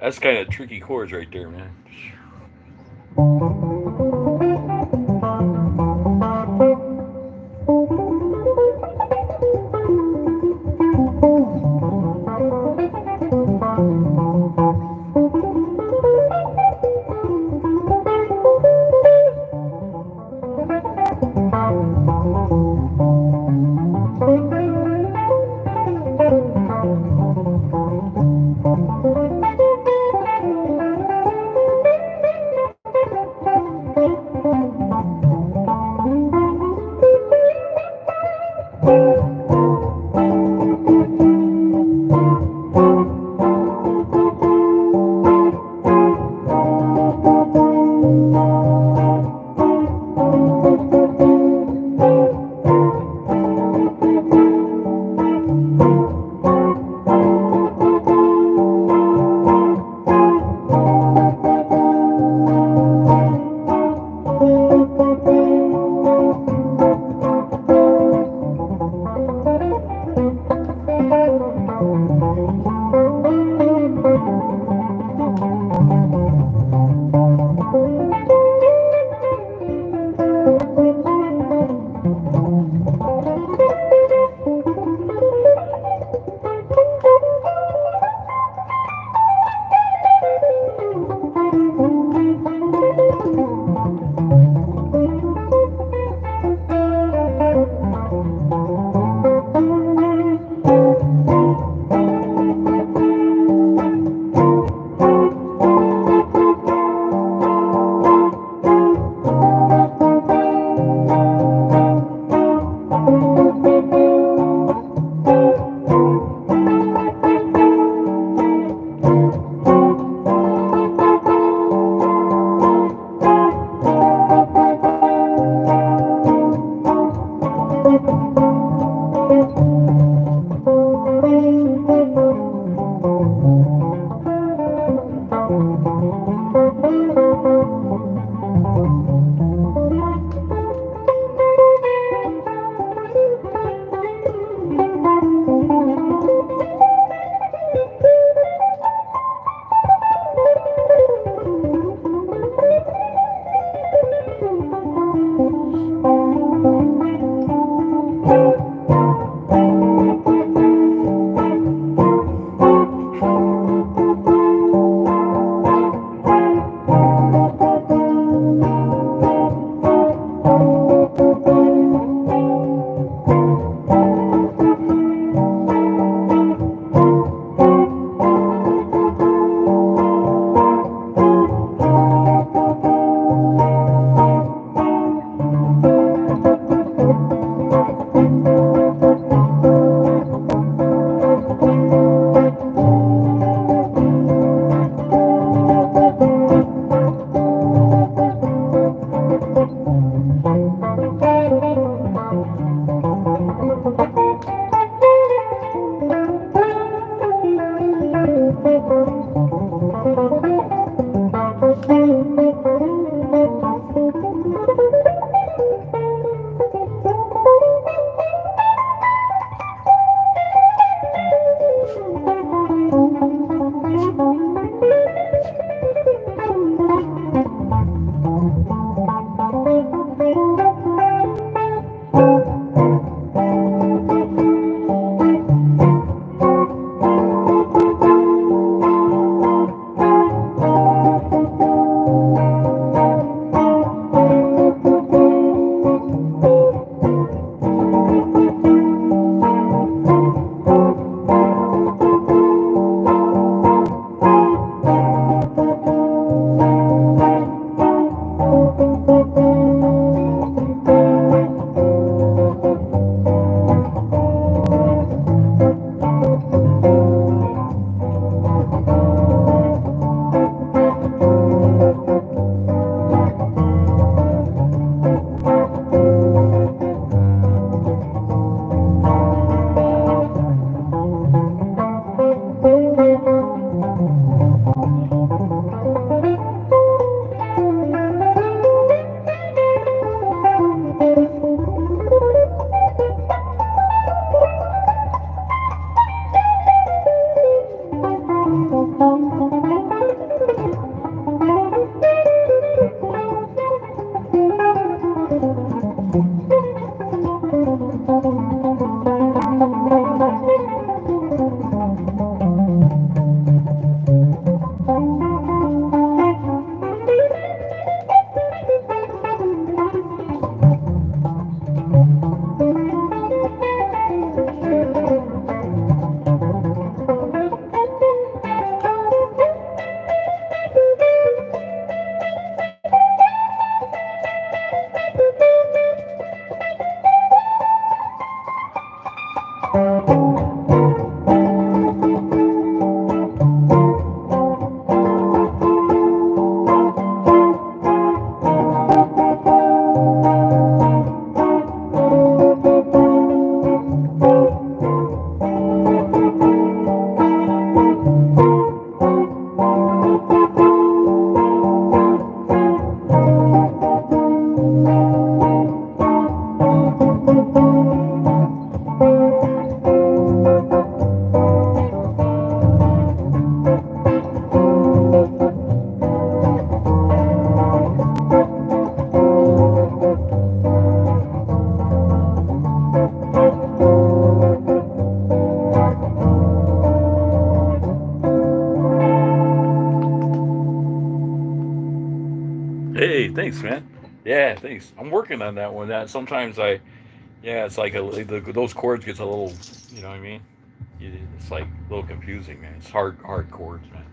That's kind of tricky chords right there, man. Hey, thanks, man. Yeah, thanks. I'm working on that one. That sometimes yeah, it's like those chords gets a little, you know what I mean? It's like a little confusing, man. It's hard chords, man.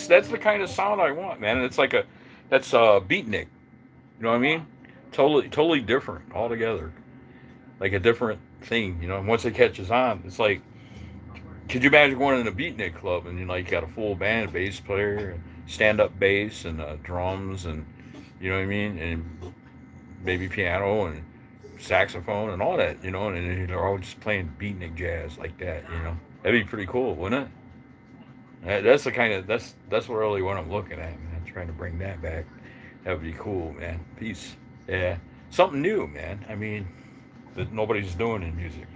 That's the kind of sound I want, man. And it's like a that's beatnik. You know what I mean? Totally different altogether. Like a different thing. You know, and once it catches on, it's like could you imagine going in a beatnik club and you know you got a full band, a bass player, stand up bass, and drums, and you know what I mean, and maybe piano and saxophone and all that, you know, and they're all just playing beatnik jazz like that, you know. That'd be pretty cool, wouldn't it? That's the kind of that's what really what I'm looking at, man. Trying to bring that back. That would be cool, man. Peace. Yeah, something new, man. I mean, that nobody's doing in music.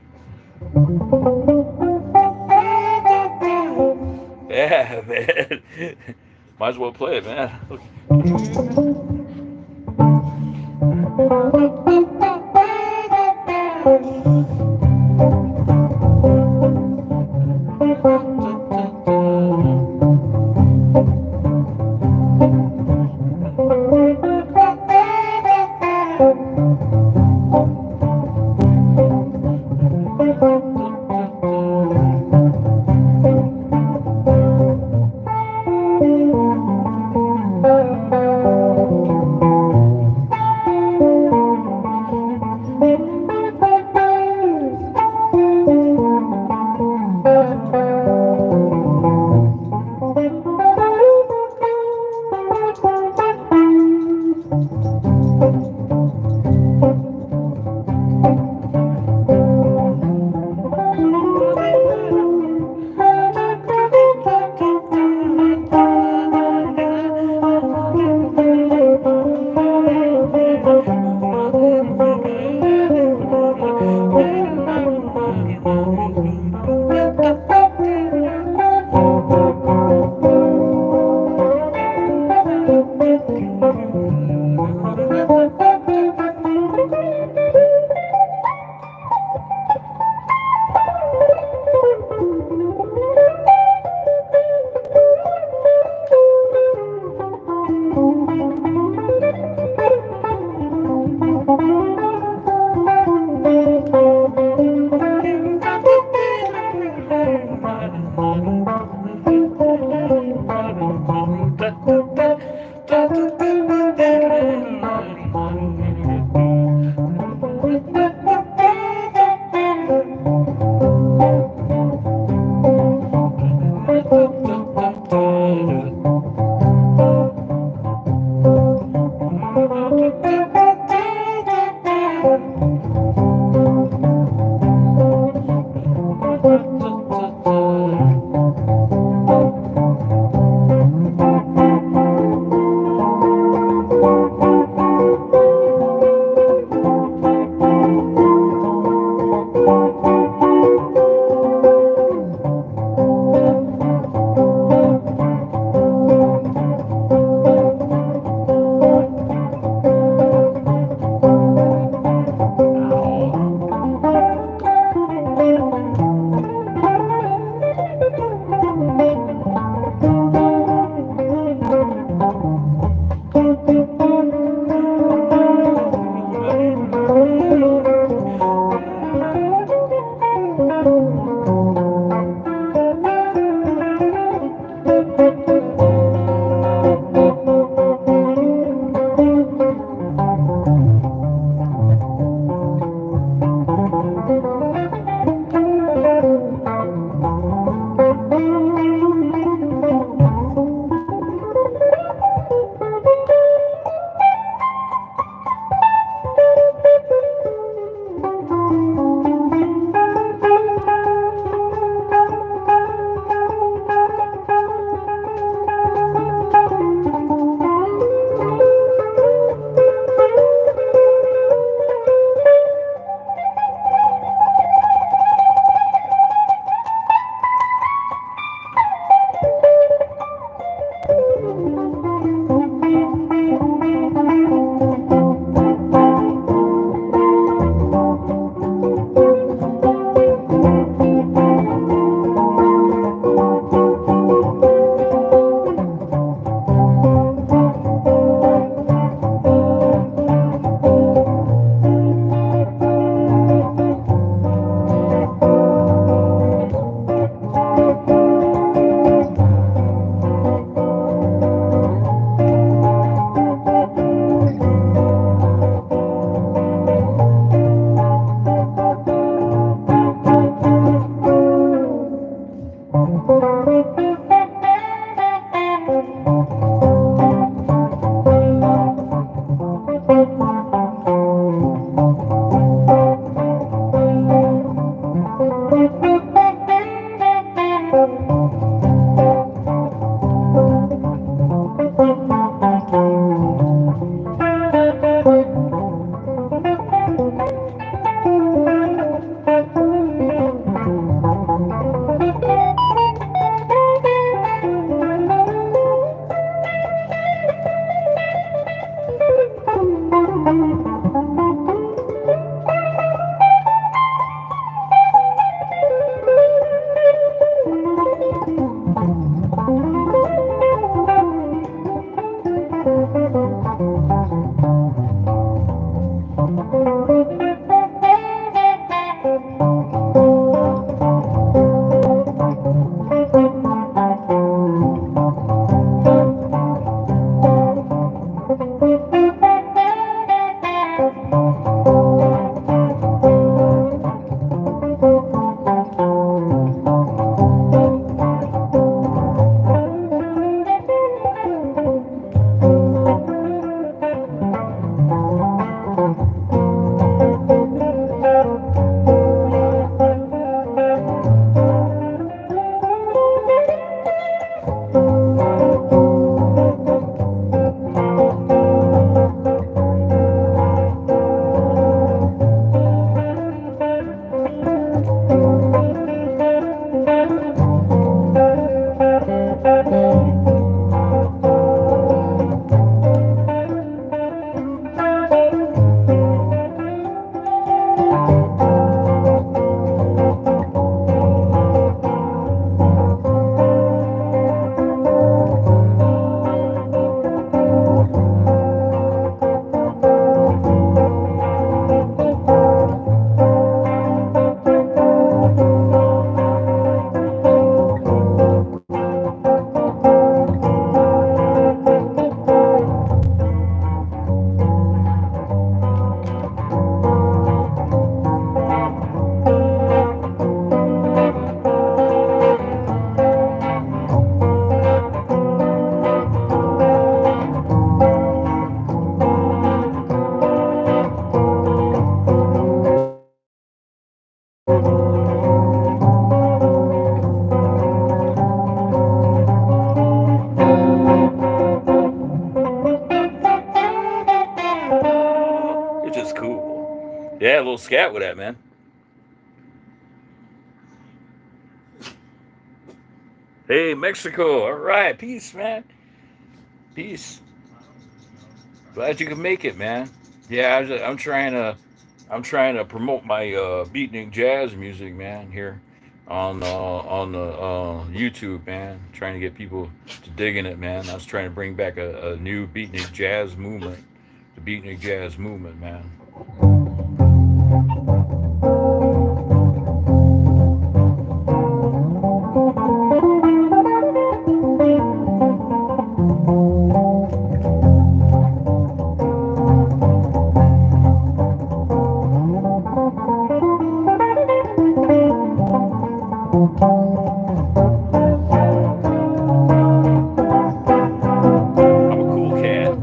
Yeah, man. Might as well play it, man. Yeah, a little scat with that, man. Hey, Mexico. All right, peace, man. Peace. Glad you could make it, man. Yeah, I'm trying to promote my beatnik jazz music, man. Here on the YouTube, man. Trying to get people to digging it, man. I was trying to bring back a new beatnik jazz movement, the beatnik jazz movement, man. I'm a cool cat.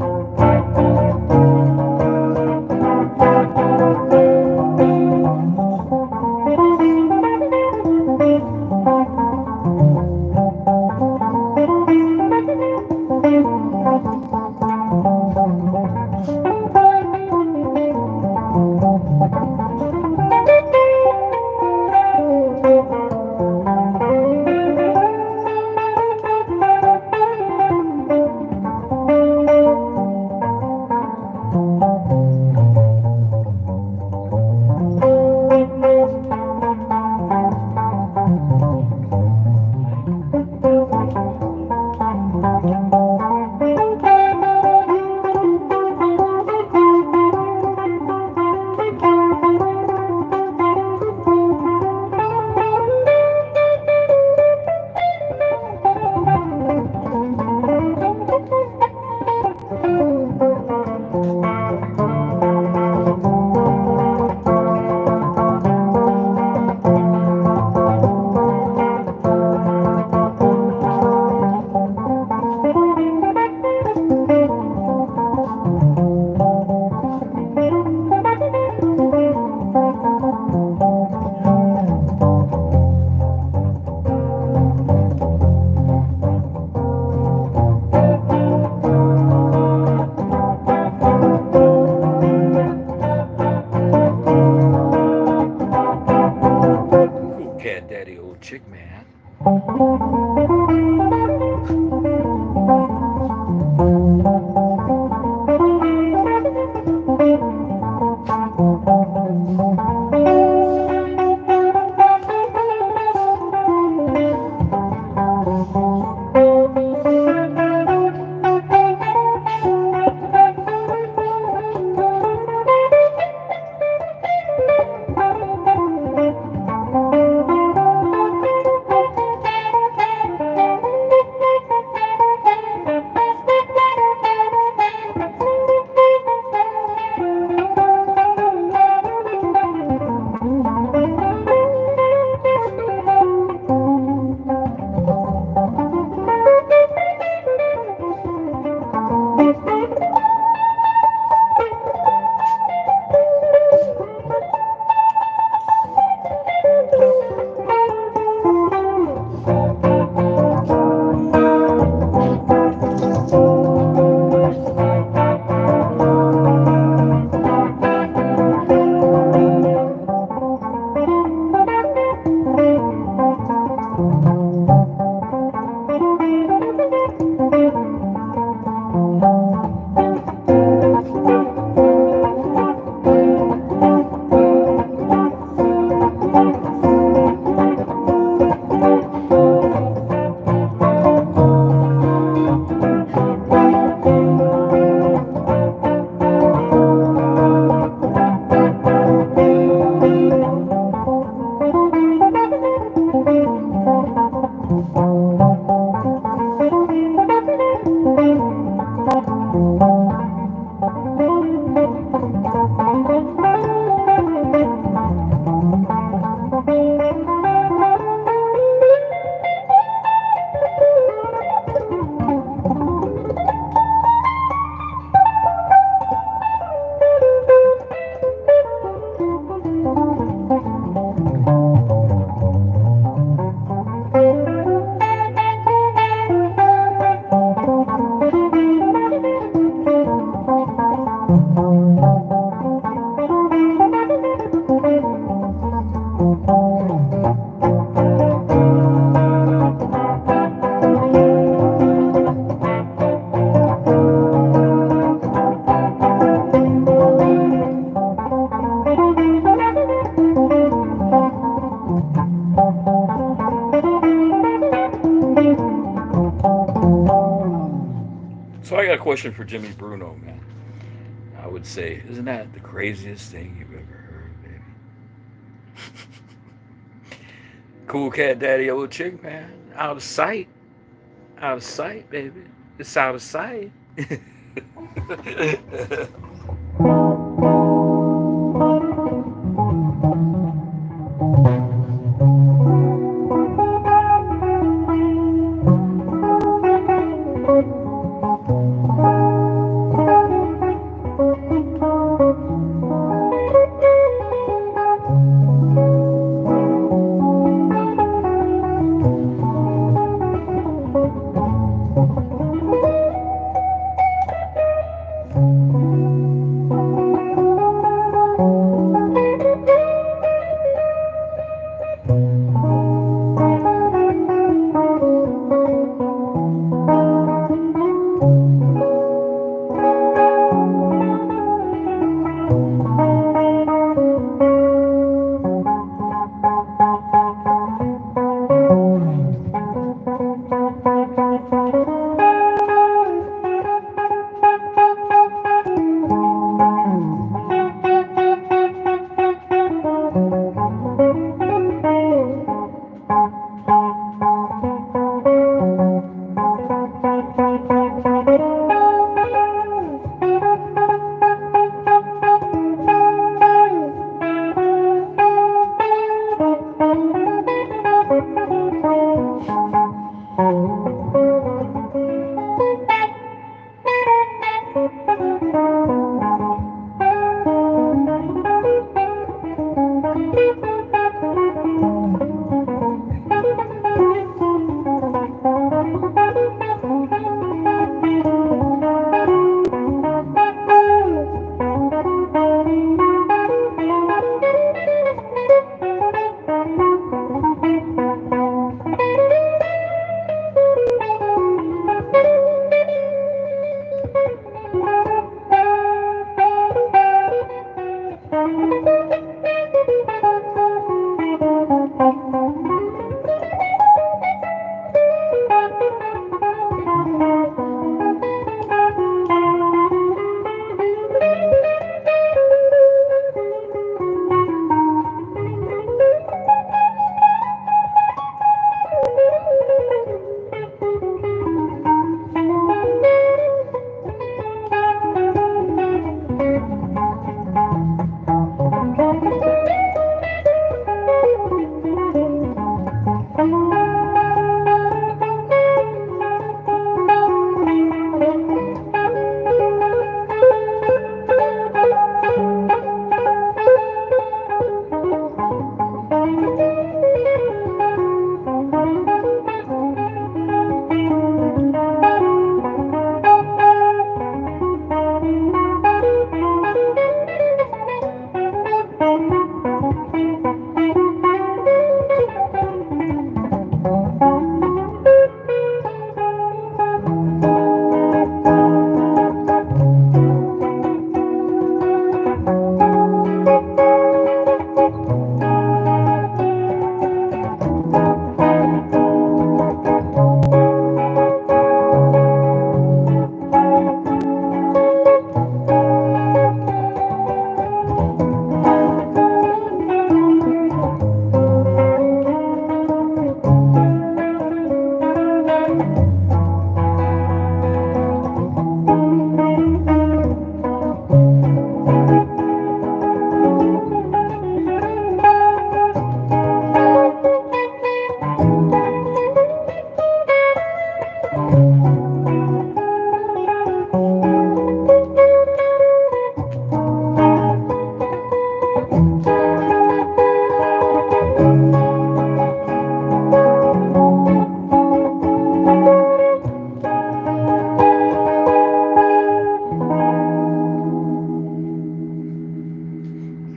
Cool cat, daddy, old chick, man. question for Jimmy Bruno, man. I would say, isn't that the craziest thing you've ever heard, baby? Cool cat daddy old chick, man. Out of sight. Out of sight, baby. It's out of sight.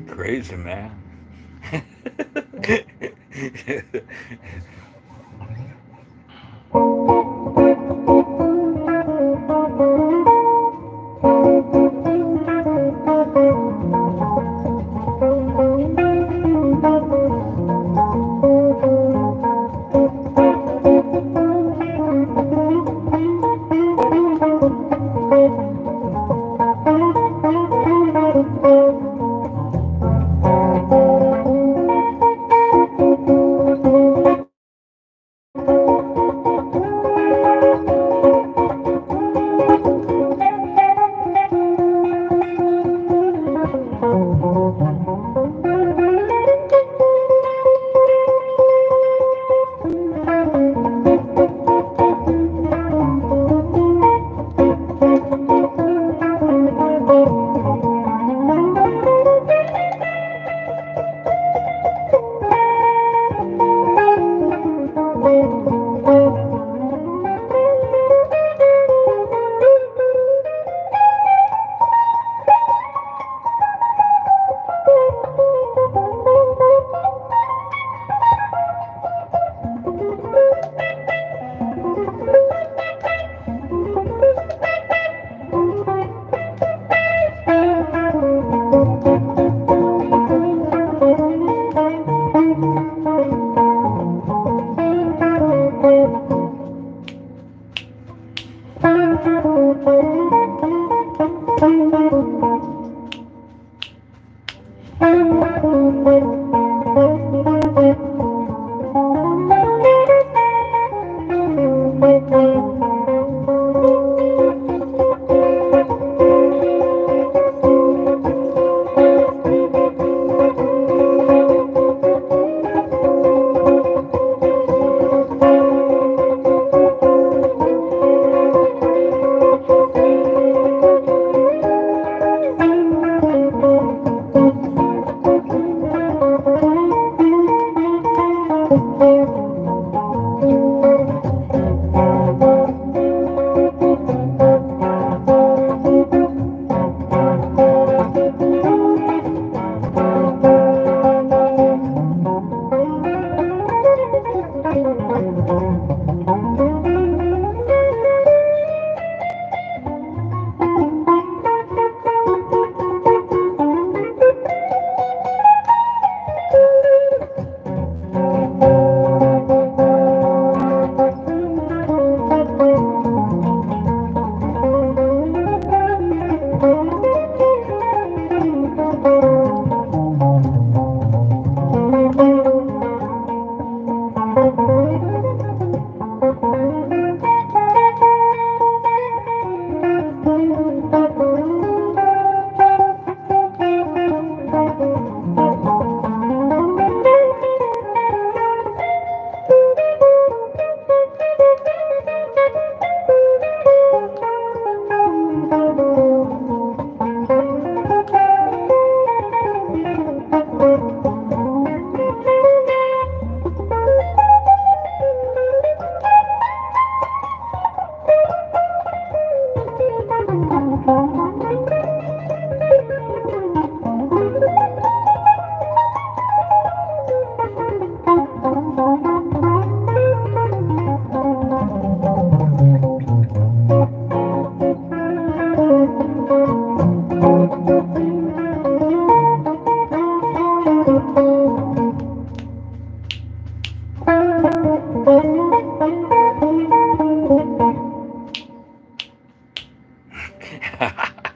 Crazy, man.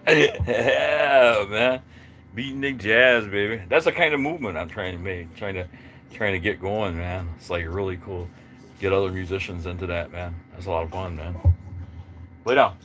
Yeah, man. Beatnik jazz, baby. That's the kind of movement I'm trying to make. Trying to get going, man. It's like really cool. Get other musicians into that, man. That's a lot of fun, man. Lay down.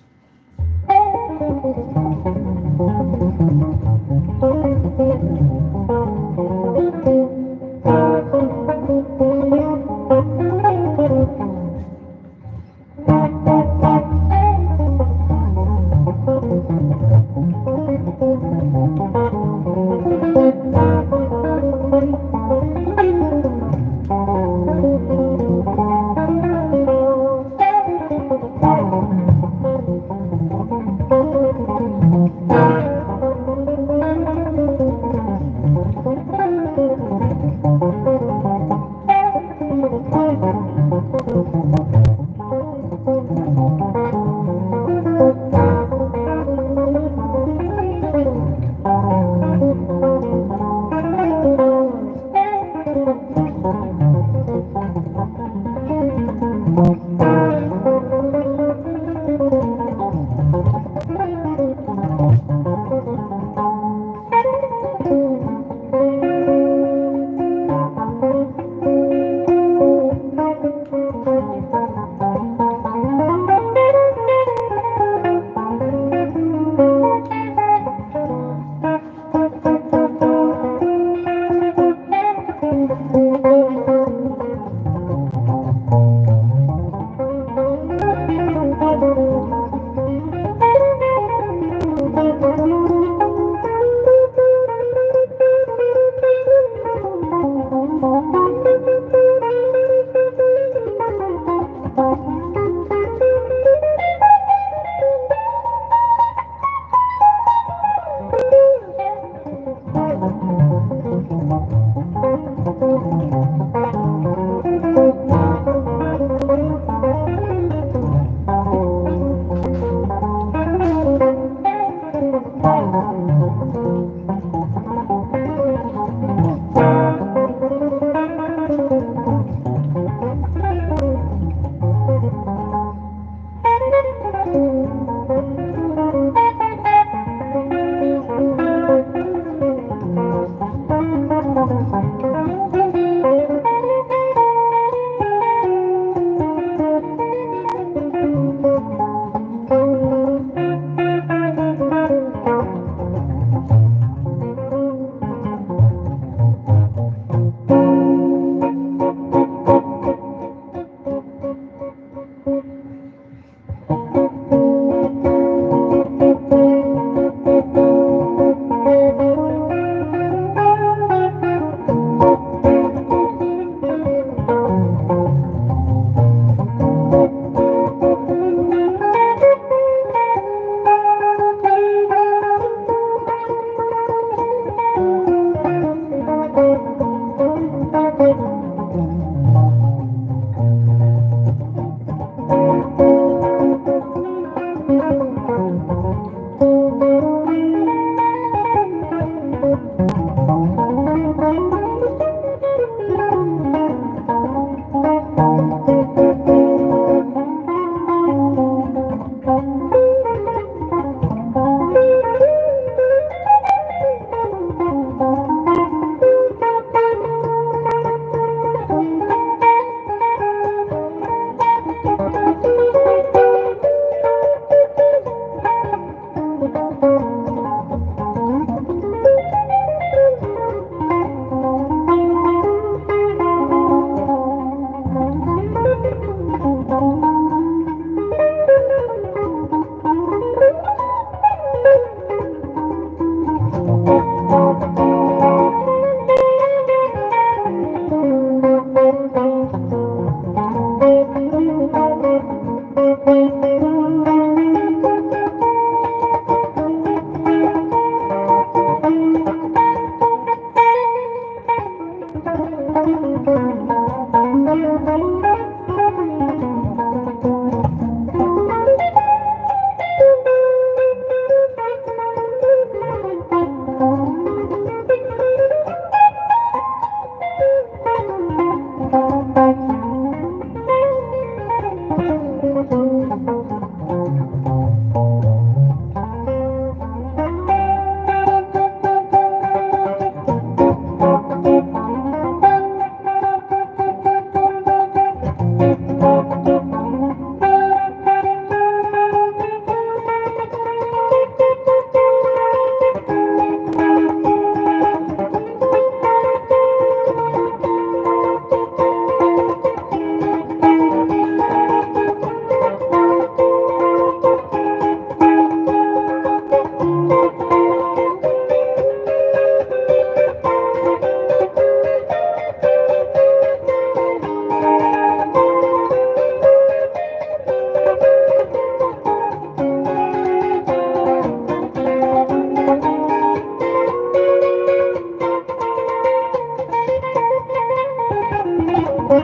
Come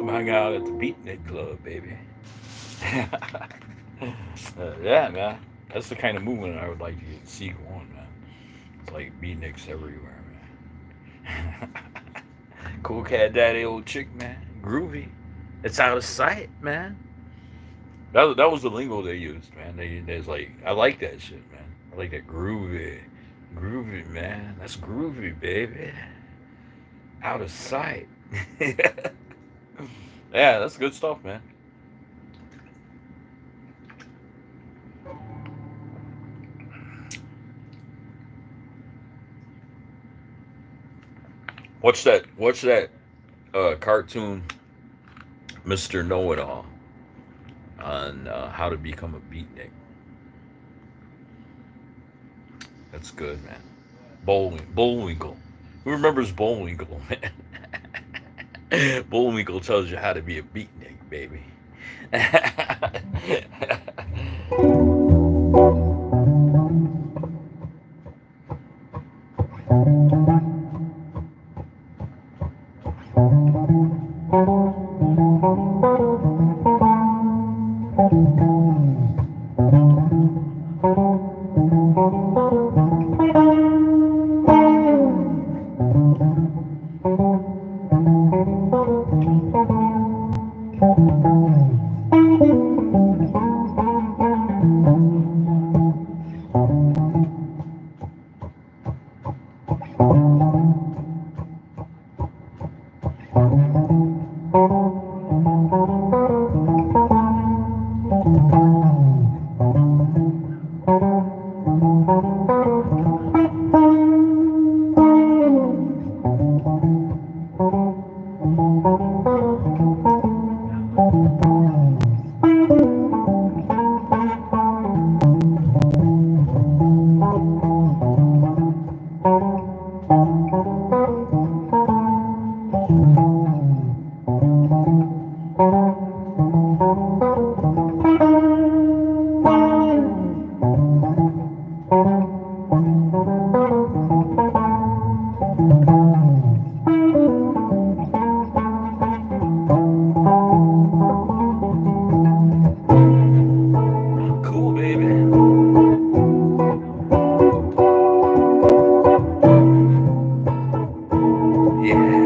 hang out at the beatnik club, baby. Yeah, man. That's the kind of movement I would like to see going, man. It's like beatniks everywhere, man. Cool cat daddy old chick, man. Groovy. It's out of sight, man. That was the lingo they used, man. There's like I like that shit, man. I like that groovy, groovy, man. That's groovy, baby. Out of sight. Yeah, that's good stuff, man. What's that cartoon, Mister Know It All, on how to become a beatnik. That's good, man. Bullwinkle. Who remembers Bullwinkle, man? Bullwinkle tells you how to be a beatnik, baby. Cool, baby. Yeah.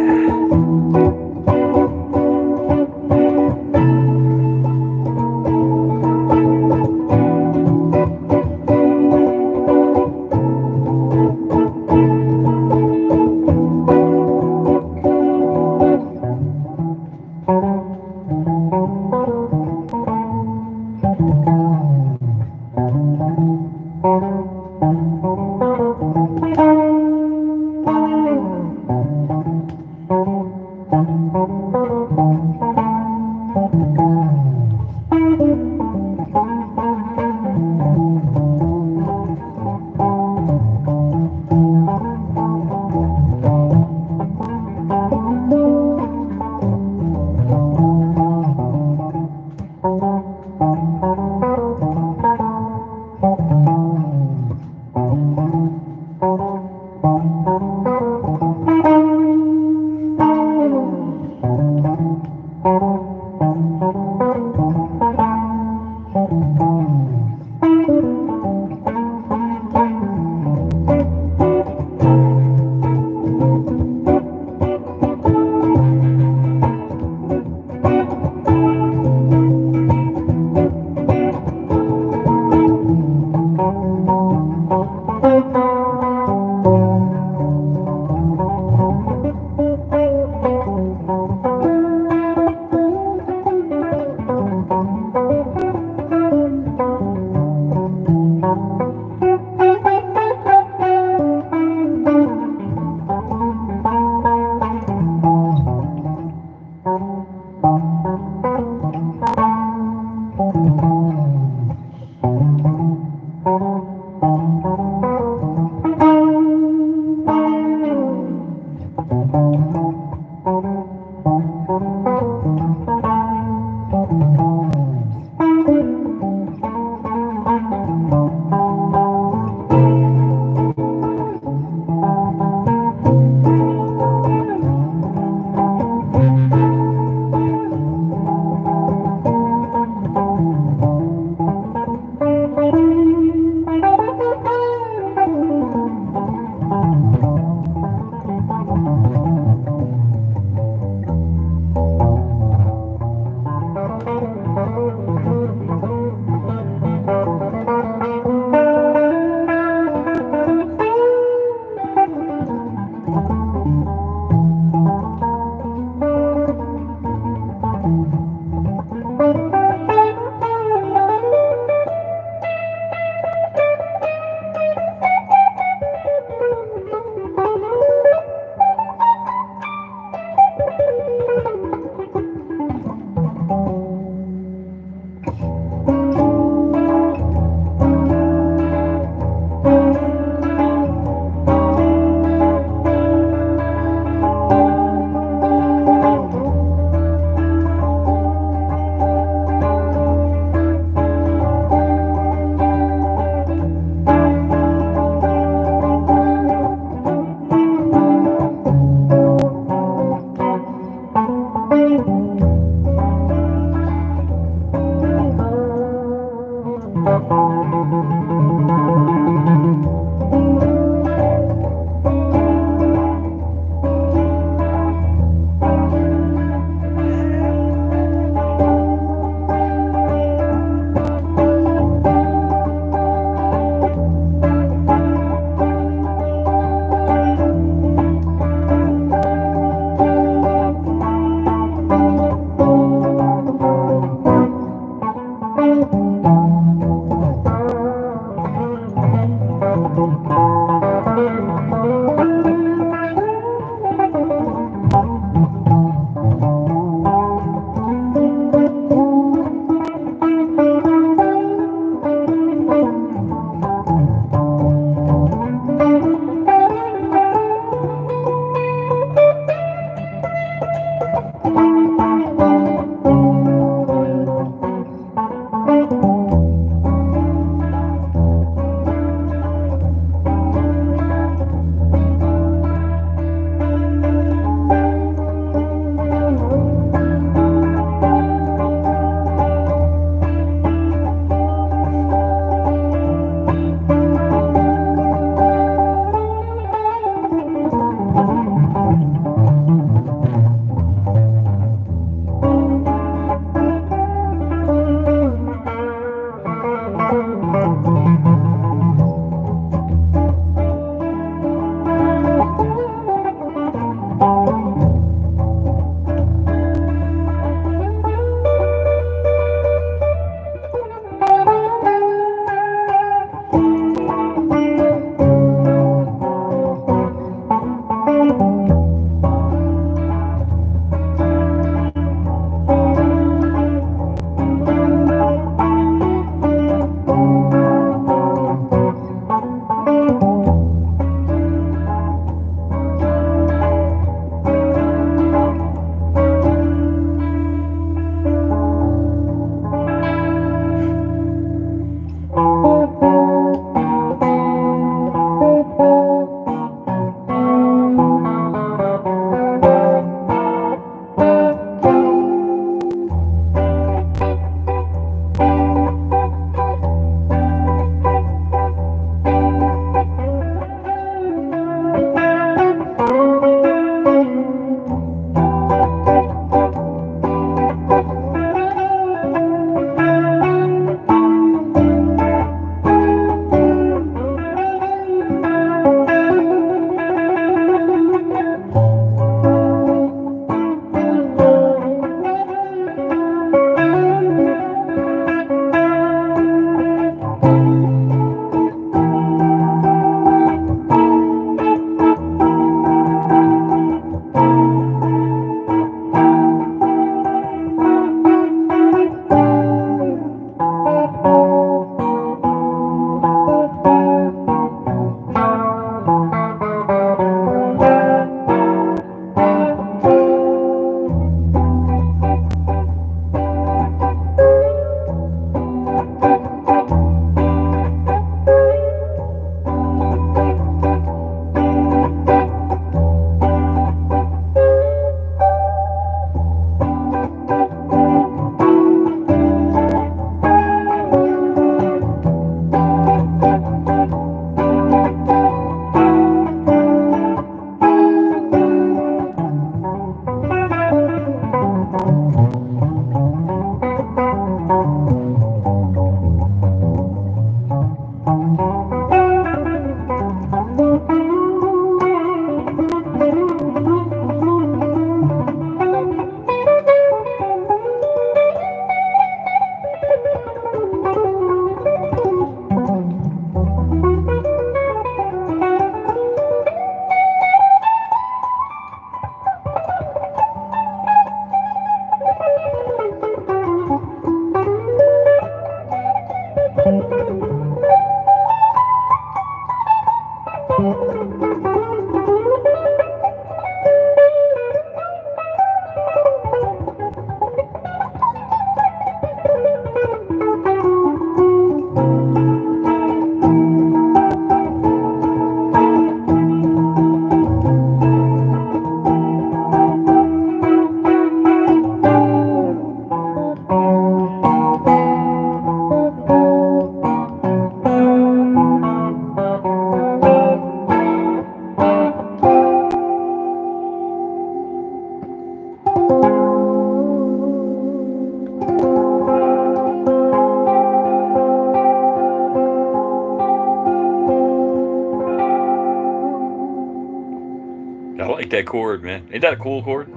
like that chord, man. Ain't that a cool chord?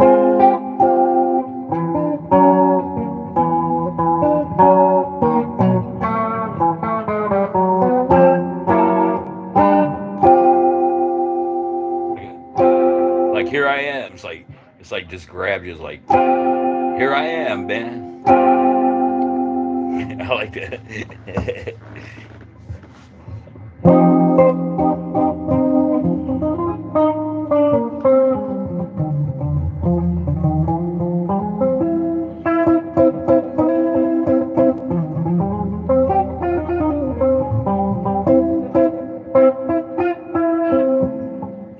Like here I am. It's like just grab you. It's like here I am, man. I like that.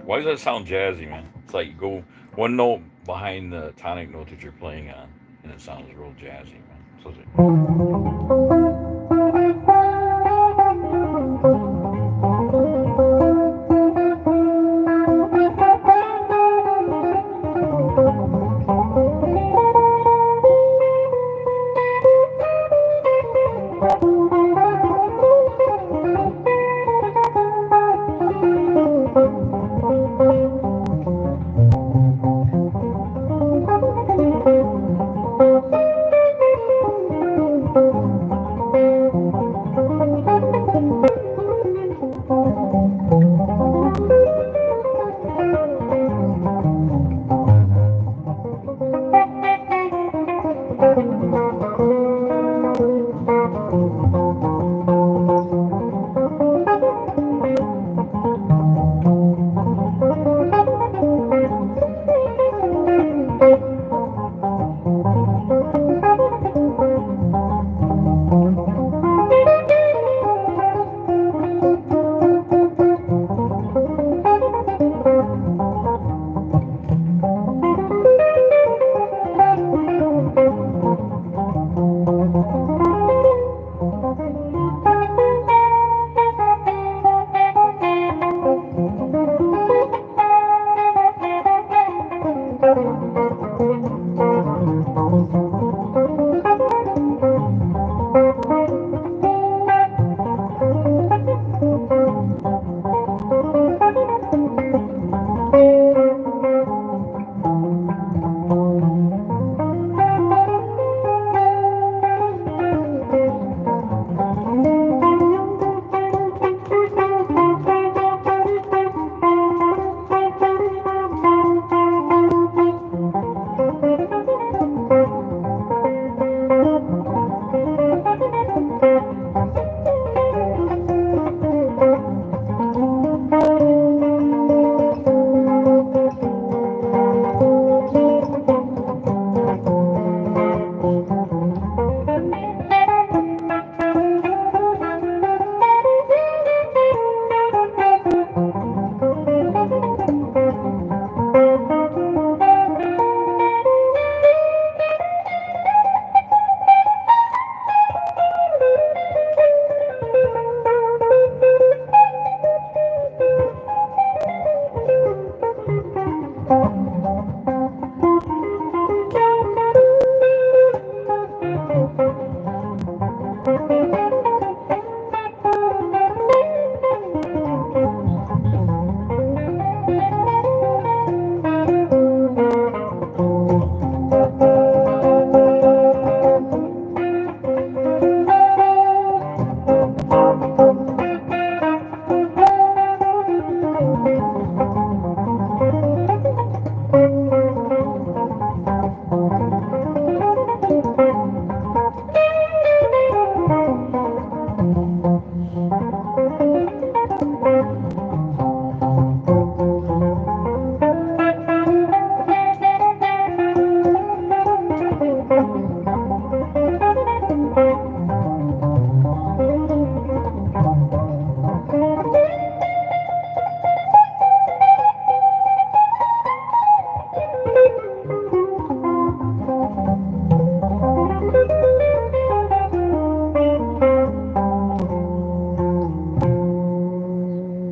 Why does that sound jazzy, man? It's like you go one note behind the tonic note that you're playing on, and it sounds real jazzy, man. So it's like,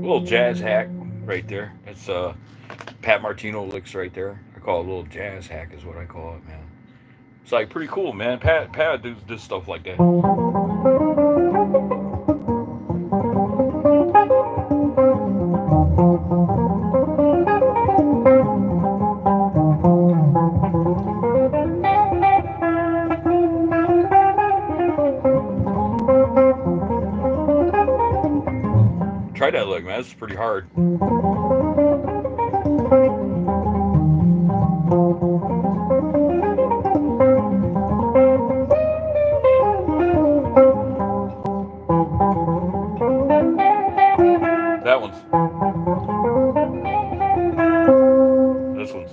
a little jazz hack right there. It's Pat Martino licks right there. I call it a little jazz hack, is what I call it, man. It's like pretty cool, man. Pat does stuff like that. Try that look, man. It's pretty hard. That one's. This one's.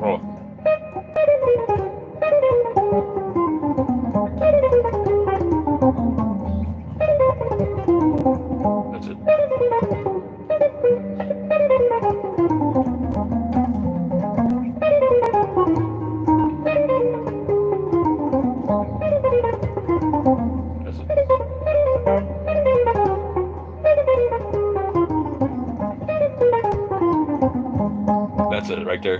Oh, that's it. That's it. That's it right there.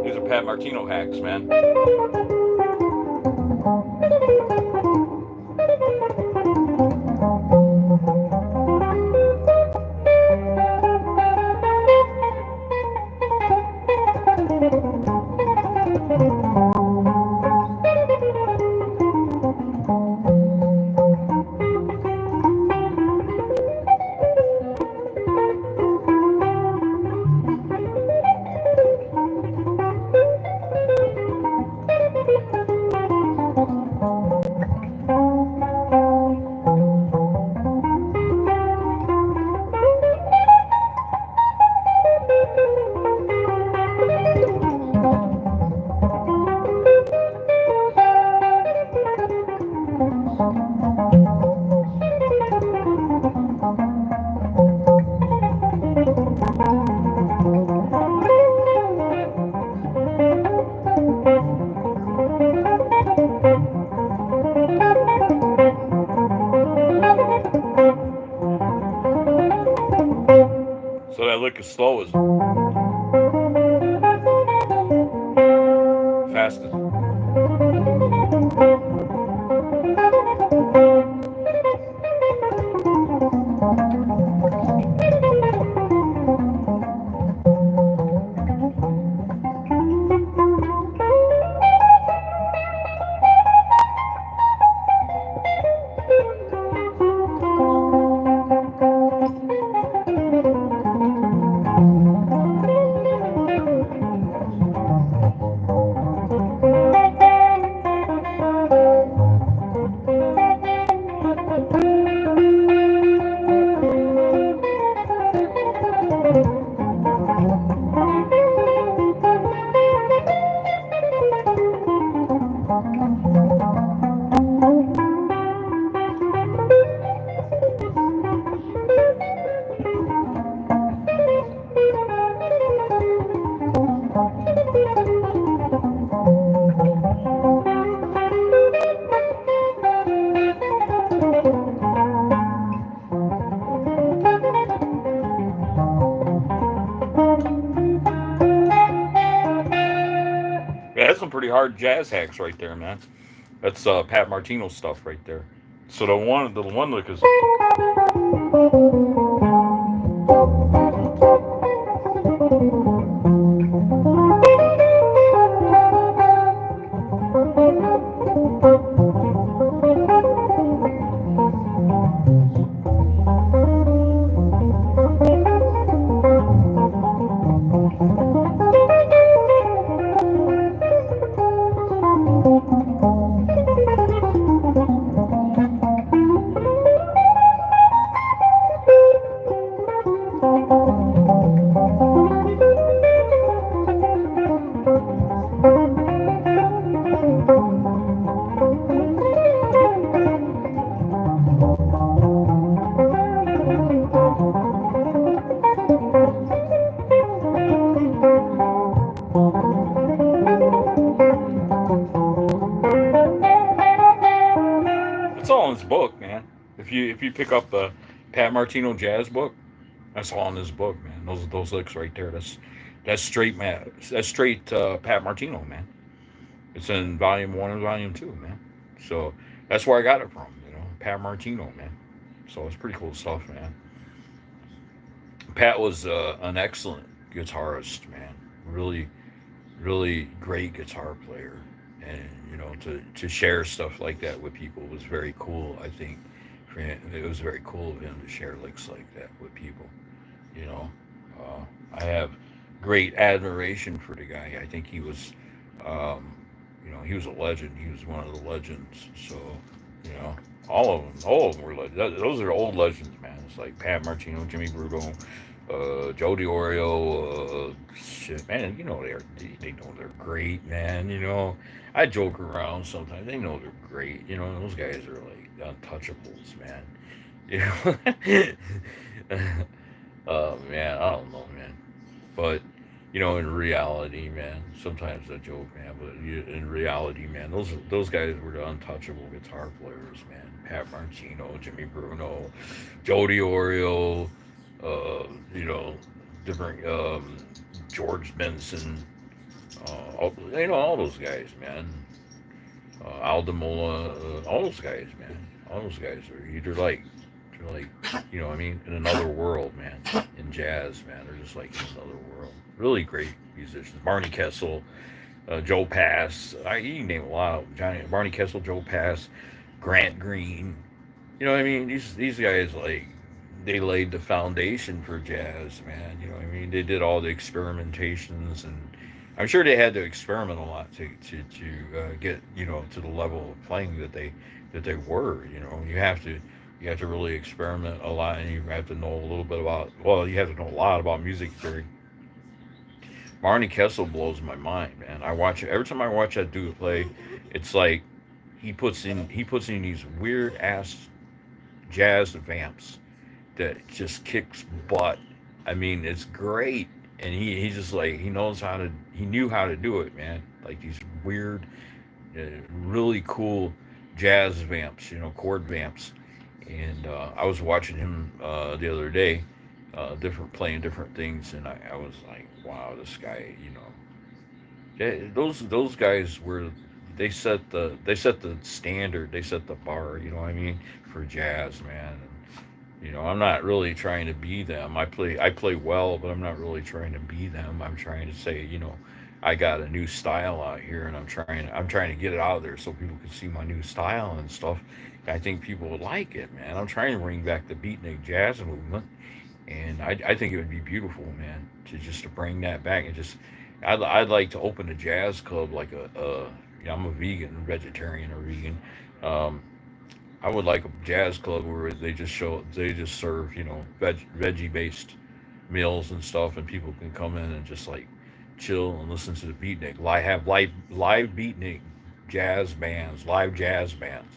These are Pat Martino hacks, man. So that look is slow as fast as. hard jazz hacks right there, man. That's Pat Martino stuff right there. So the one look is it's all in his book, man. If you pick up the Pat Martino jazz book, that's all in his book, man. Those licks right there. That's straight, man. That's straight Pat Martino, man. It's in volume one and volume two, man. So that's where I got it from, Pat Martino, man. So it's pretty cool stuff, man. Pat was an excellent guitarist, man. Really, really great guitar player, and to share stuff like that with people was very cool. I think it was very cool of him to share licks like that with people. You know, I have great admiration for the guy. I think he was, um, he was a legend. He was one of the legends. So, you know, all of them were legends. Those are old legends, man. It's like Pat Martino, Jimmy Bruno, Joe DiOrio, shit, man. They know they're great, man. I joke around sometimes. They know they're great. Those guys are like untouchables, man. You know, man, I don't know, man. But in reality, man, sometimes I joke, man. But in reality, man, those guys were the untouchable guitar players, man. Pat Martino, Jimmy Bruno, Joe DiOrio, uh, you know, different George Benson, all those guys, man. Aldemola, all those guys, man. All those guys are they're like, what I mean, in another world, man. In jazz, man, they're just like in another world. Really great musicians. Barney Kessel, Joe Pass. You can name a lot of them. Barney Kessel, Joe Pass, Grant Green. You know what I mean? These guys like they laid the foundation for jazz, man. You know what I mean? They did all the experimentations, and I'm sure they had to experiment a lot to get to the level of playing that they were. You have to really experiment a lot, and you have to know a little bit about. Well, you have to know a lot about music theory. Barney Kessel blows my mind, man. I watch it every time I watch that dude play. It's like he puts in these weird ass jazz vamps that just kicks butt. I mean, it's great, and he's just like he knew how to do it, man. Like these weird, uh, really cool jazz vamps, chord vamps. And I was watching him the other day, different playing different things, and I was like, wow, this guy, yeah, those guys were they set the standard, they set the bar, what I mean, for jazz, man. I'm not really trying to be them. I play well, but I'm not really trying to be them. I'm trying to say, I got a new style out here, and I'm trying to get it out there so people can see my new style and stuff. I think people would like it, man. I'm trying to bring back the beatnik jazz movement, and I think it would be beautiful, man, to bring that back and just. I'd like to open a jazz club like yeah, I'm a vegan, vegetarian or vegan. Um, I would like a jazz club where they just serve, veggie based meals and stuff, and people can come in and just like chill and listen to the beatnik. Have live beatnik live jazz bands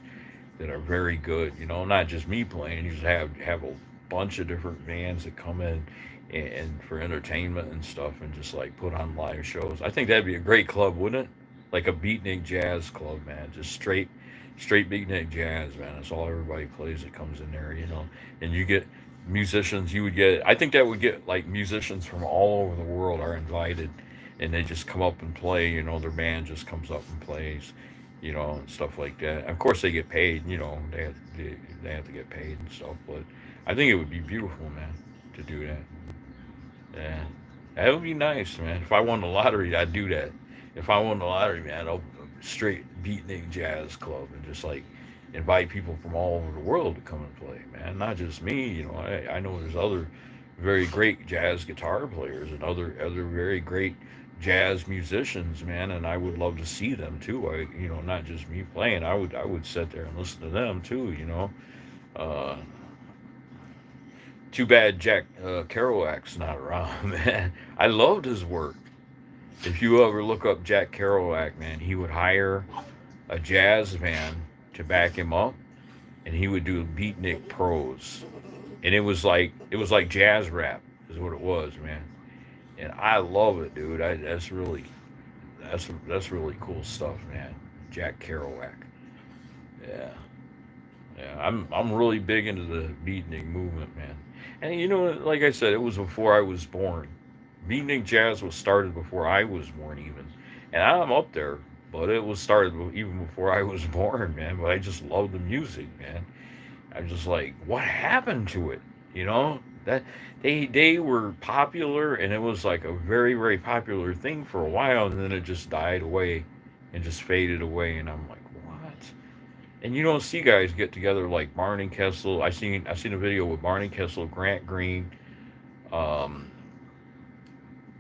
that are very good. Not just me playing. You just have a bunch of different bands that come in and for entertainment and stuff, and just like put on live shows. I think that'd be a great club, wouldn't it? Like a beatnik jazz club, man. Just straight beatnik jazz, man. That's all everybody plays that comes in there, And you get musicians. You would get. I think that would get like musicians from all over the world are invited and they just come up and play. You know, their band just comes up and plays, you know, and stuff like that. Of course, they get paid. You know, they have to get paid and stuff. But I think it would be beautiful, man, to do that. Yeah, that would be nice, man. If I won the lottery, I'd do that. If I won the lottery, man, I'd open a straight beatnik jazz club and just like invite people from all over the world to come and play, man. Not just me, you know. I know there's other very great jazz guitar players and other very great jazz musicians, man, and I would love to see them too. You know, not just me playing. I would sit there and listen to them too, you know. Uh, Too bad Jack Kerouac's not around, man. I loved his work. If you ever look up Jack Kerouac, man, he would hire a jazz band to back him up, and he would do beatnik prose, and it was like jazz rap is what it was, man. And I love it, dude. That's really cool stuff, man. Jack Kerouac, yeah. Yeah, I'm really big into the beatnik movement, man. And you know, like I said, it was before I was born. Beatnik jazz was started before I was born, even. And I'm up there, but it was started even before I was born, man. But I just love the music, man. I'm just like, what happened to it? You know that they were popular, and it was like a very very popular thing for a while, and then it just died away, and just faded away. And I'm like, what? And you don't see guys get together like Barney Kessel. I seen a video with Barney Kessel, Grant Green, um,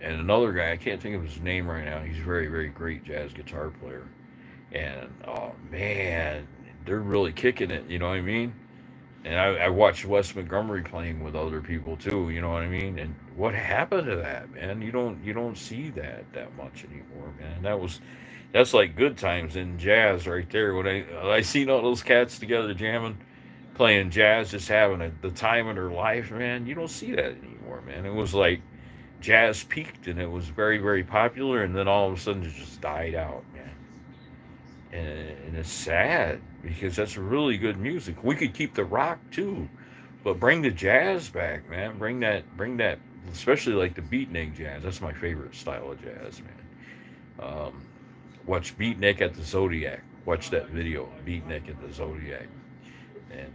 and another guy. I can't think of his name right now. He's a very very great jazz guitar player. And oh man, they're really kicking it. You know what I mean? And I watched Wes Montgomery playing with other people too. You know what I mean? And what happened to that, man? You don't see that much anymore, man. That's like good times in jazz right there. When I seen all those cats together jamming, playing jazz, just having the time of their life, man. You don't see that anymore, man. It was like jazz peaked and it was very very popular, and then all of a sudden it just died out, man. And it's sad because that's really good music. We could keep the rock too, but bring the jazz back, man. Bring that, especially like the beatnik jazz. That's my favorite style of jazz, man. Watch Beatnik at the Zodiac. Watch that video, Beatnik at the Zodiac. And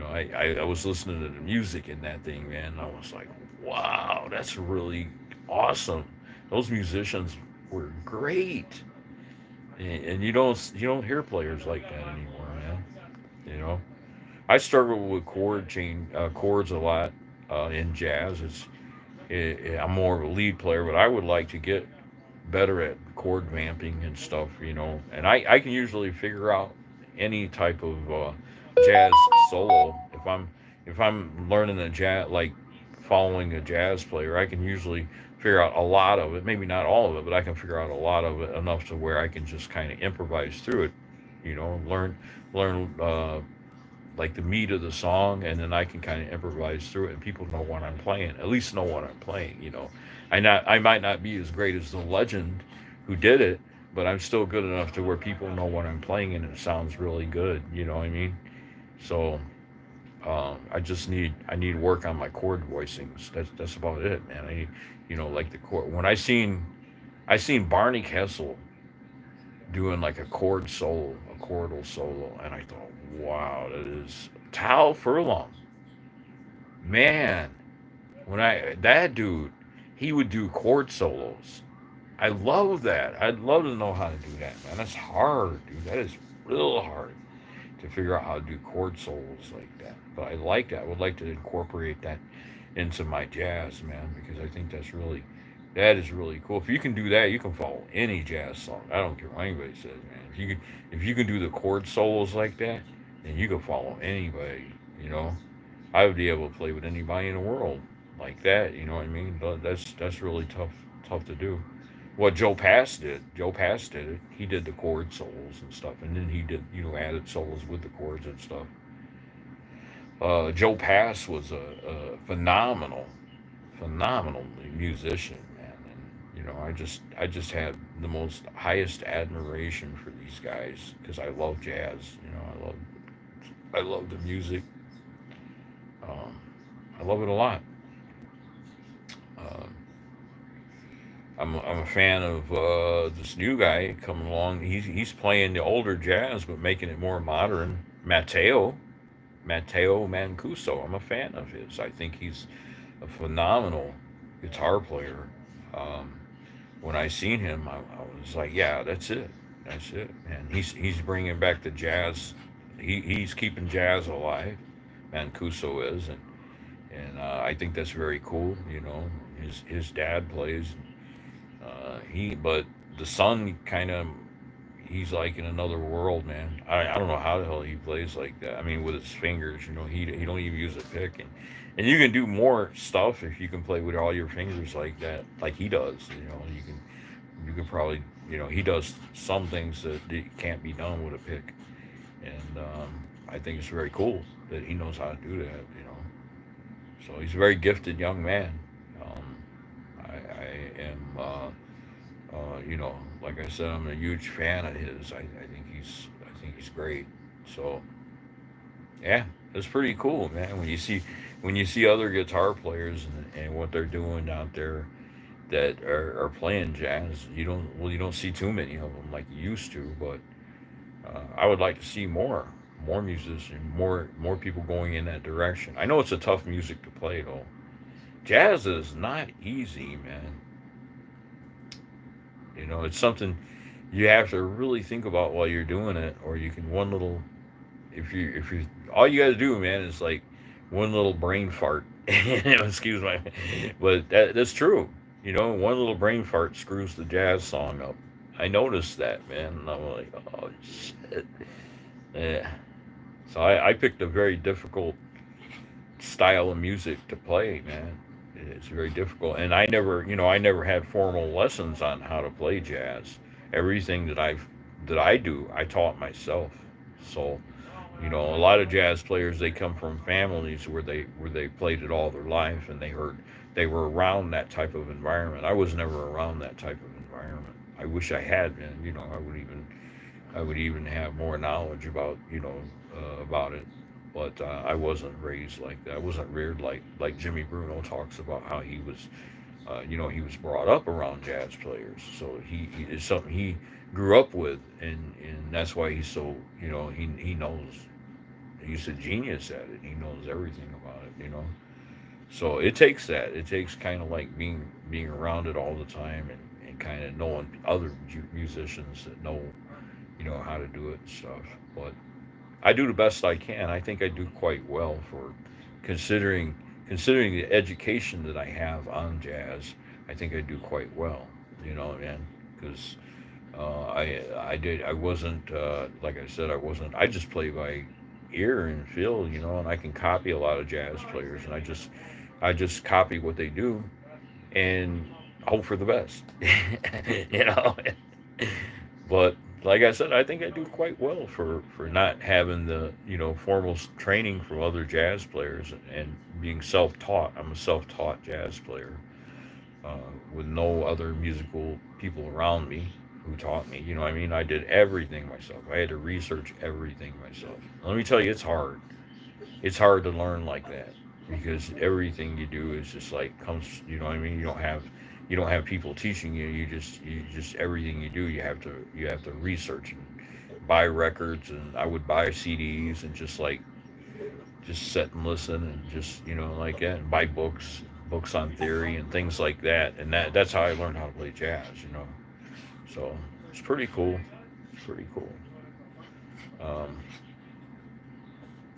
I was listening to the music in that thing, man. And I was like, wow, that's really awesome. Those musicians were great, and you don't hear players like that anymore, man. You know, I struggle with chords a lot in jazz. I'm more of a lead player, but I would like to get better at chord vamping and stuff, you know. And I can usually figure out any type of jazz solo if I'm learning a jazz, like following a jazz player. I can usually figure out a lot of it, maybe not all of it, but I can figure out a lot of it enough to where I can just kind of improvise through it, you know, learn like the meat of the song, and then I can kind of improvise through it, and people know what I'm playing. At least know what I'm playing. You know, I might not be as great as the legend who did it, but I'm still good enough to where people know what I'm playing, and it sounds really good. You know what I mean? So I need work on my chord voicings. That's about it, man. I need, like the chord. When I seen Barney Kessel doing like a chord solo, a chordal solo, and I thought, wow, that is Tal Furlong, man. When I that dude, he would do chord solos. I love that. I'd love to know how to do that, man. That's hard, dude. That is real hard to figure out how to do chord solos like that. But I like that. I would like to incorporate that into my jazz, man, because I think that is really cool. If you can do that, you can follow any jazz song. I don't care what anybody says, man. If you can do the chord solos like that, then you can follow anybody. You know, I would be able to play with anybody in the world like that. You know what I mean? But that's really tough to do. What Joe Pass did. Joe Pass did it. He did the chord solos and stuff, and then he did added solos with the chords and stuff. Joe Pass was a phenomenal musician, man, and I just had the most highest admiration for these guys because I love jazz. I love the music. Um, I love it a lot. Um, I'm a fan of this new guy coming along. He's playing the older jazz, but making it more modern. Matteo Mancuso. I'm a fan of his. I think he's a phenomenal guitar player. Um, when I seen him, I was like, yeah, that's it, man. He's bringing back the jazz. He's keeping jazz alive. Mancuso is, and I think that's very cool. You know, his dad plays. But the son kind of, he's like in another world, man. I don't know how the hell he plays like that. I mean, with his fingers, you know, he don't even use a pick, and you can do more stuff if you can play with all your fingers like that, like he does. You know, you can probably, you know, he does some things that can't be done with a pick, and I think it's very cool that he knows how to do that. You know, so he's a very gifted young man. Um, I am. You know, like I said, I'm a huge fan of his. I think he's great. So yeah, it's pretty cool, man. When you see other guitar players and what they're doing out there that are playing jazz, you don't see too many of them like you used to. But I would like to see more musicians, more people going in that direction. I know it's a tough music to play though. Jazz is not easy, man. You know, it's something you have to really think about while you're doing it, or you can one little, if you all you got to do, man, is like one little brain fart. Excuse my, but that's true. You know, one little brain fart screws the jazz song up. I noticed that, man, and I'm like, oh shit. Yeah. So I picked a very difficult style of music to play, man. It's very difficult, and I never had formal lessons on how to play jazz. Everything that I do, I taught myself. So, you know, a lot of jazz players they come from families where they played it all their life, and they were around that type of environment. I was never around that type of environment. I wish I had been. You know, I would even have more knowledge about about it. But I wasn't raised like that. I wasn't reared like Jimmy Bruno talks about how he was. You know, he was brought up around jazz players, so he is something he grew up with, and that's why he's so he knows. He's a genius at it. He knows everything about it. You know, so it takes that. It takes kind of like being around it all the time and kind of knowing other musicians that know how to do it and stuff. But I do the best I can. I think I do quite well for considering considering the education that I have on jazz. I think I do quite well. You know, and because I wasn't like I said I wasn't. I just play by ear and feel. You know, and I can copy a lot of jazz players, and I just copy what they do and hope for the best. you know, but like I said, I think I do quite well for not having the formal training from other jazz players and being self taught. I'm a self taught jazz player uh, with no other musical people around me who taught me. You know, what I mean, I did everything myself. I had to research everything myself. Let me tell you, it's hard. It's hard to learn like that because everything you do is just like comes. You know what I mean? You don't have people teaching you. You just everything you do you have to research and buy records, and I would buy CDs and just sit and listen and just like that and buy books on theory and things like that, and that's how I learned how to play jazz. So it's pretty cool. It's pretty cool. Um,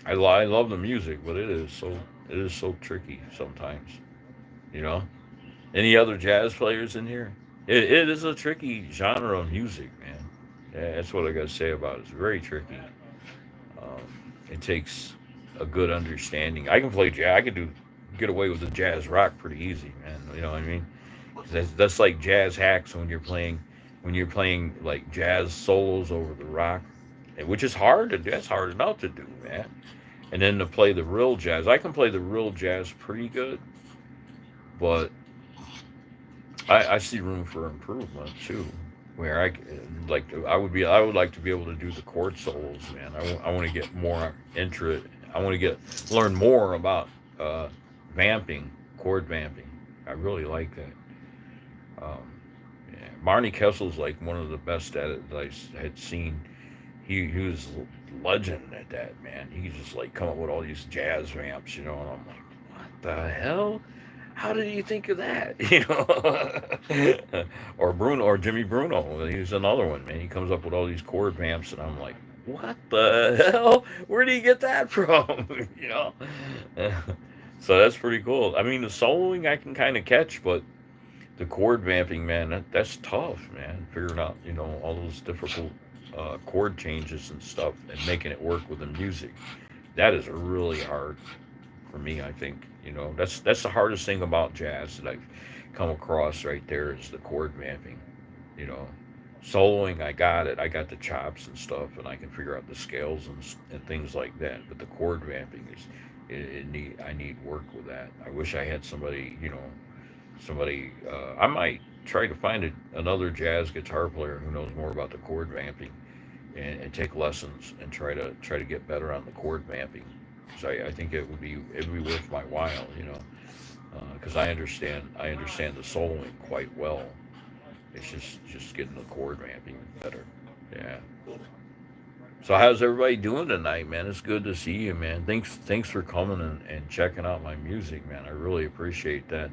I love the music, but it is so tricky sometimes. You know, any other jazz players in here? It is a tricky genre of music, man. Yeah, that's what I got to say about it. It's very tricky. It takes a good understanding. I can play jazz. I can get away with the jazz rock pretty easy, man. You know what I mean? 'Cause that's like jazz hacks when you're playing like jazz solos over the rock, which is hard to do. That's hard enough to do, man. And then to play the real jazz, I can play the real jazz pretty good, but I see room for improvement too. Where I would like to be able to do the chord solos, man. I want to get more into it. I want to learn more about uh, vamping, chord vamping. I really like that. Yeah. Marnie Kessel's like one of the best at it that had seen. He was legend at that, man. He just like come up with all these jazz ramps, and I'm like, what the hell? How did he think of that? Or Bruno or Jimmy Bruno. He's another one, man. He comes up with all these chord vamps, and I'm like, what the hell? Where did he get that from? So that's pretty cool. I mean, the soloing I can kind of catch, but the chord vamping, man, that's tough, man. Figuring out, all those difficult chord changes and stuff, and making it work with the music. That is really hard for me. I think that's the hardest thing about jazz that I've come across. Right there is the chord vamping. You know, soloing, I got it. I got the chops and stuff, and I can figure out the scales and things like that. But the chord vamping is I need work with that. I wish I had somebody. I might try to find another jazz guitar player who knows more about the chord vamping, and take lessons and try to get better on the chord vamping, because I think it would be worth my while, because I understand the soloing quite well. It's just getting the chord vamping better. Yeah. So how's everybody doing tonight, man? It's good to see you, man. Thanks for coming and checking out my music, man. I really appreciate that.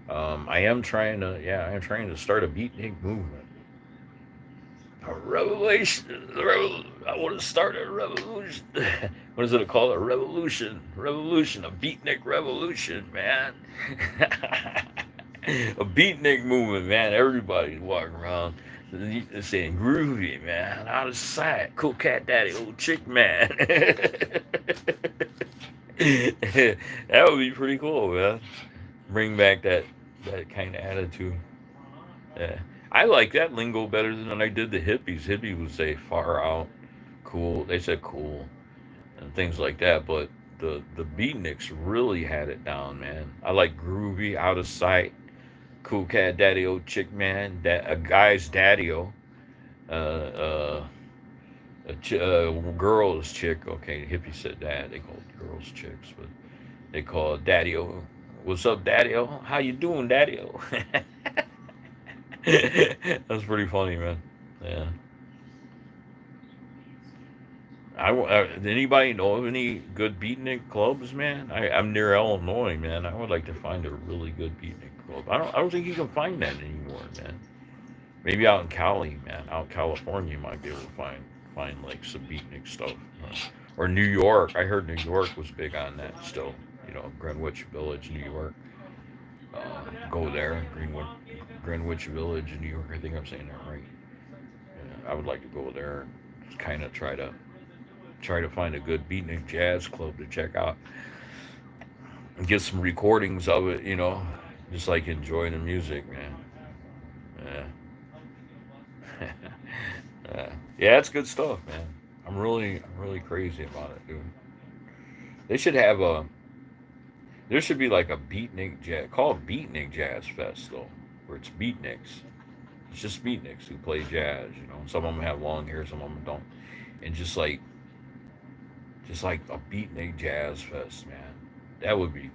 I am trying to start a beatnik movement. A revelation. I want to start a revolution. What is it called? A revolution. Revolution. A beatnik revolution, man. A beatnik movement, man. Everybody's walking around saying groovy, man. Out of sight. Cool cat daddy, old chick, man. That would be pretty cool, man. Bring back that kind of attitude. Yeah. I like that lingo better than I did the hippies. Hippie would say far out, cool. They said cool and things like that. But the beatniks really had it down, man. I like groovy, out of sight, cool cat, daddy, old chick, man. A guy's daddy-o. Uh, uh, girl is chick. Okay, hippie said that. They called girls chicks, but they call it daddy-o. What's up, daddy-o? How you doing, daddy-o? That's pretty funny, man. Yeah. Anybody know of any good beatnik clubs, man? I'm near Illinois, man. I would like to find a really good beatnik club. I don't think you can find that anymore, man. Maybe out in Cali, man. Out in California, you might be able to find like some beatnik stuff. Or New York. I heard New York was big on that still. Greenwich Village, New York. Go there, Greenwich Village in New York. I think I'm saying that right. I would like to go there and kind of try to find a good beatnik jazz club to check out and get some recordings of it. Just like enjoying the music, man. Yeah, yeah, it's good stuff, man. I'm really crazy about it, dude. They should have a There should be like a beatnik jazz called Beatnik Jazz Fest though, where it's beatniks. It's just beatniks who play jazz. Some of them have long hair, some of them don't, and just like a beatnik jazz fest, man. That would be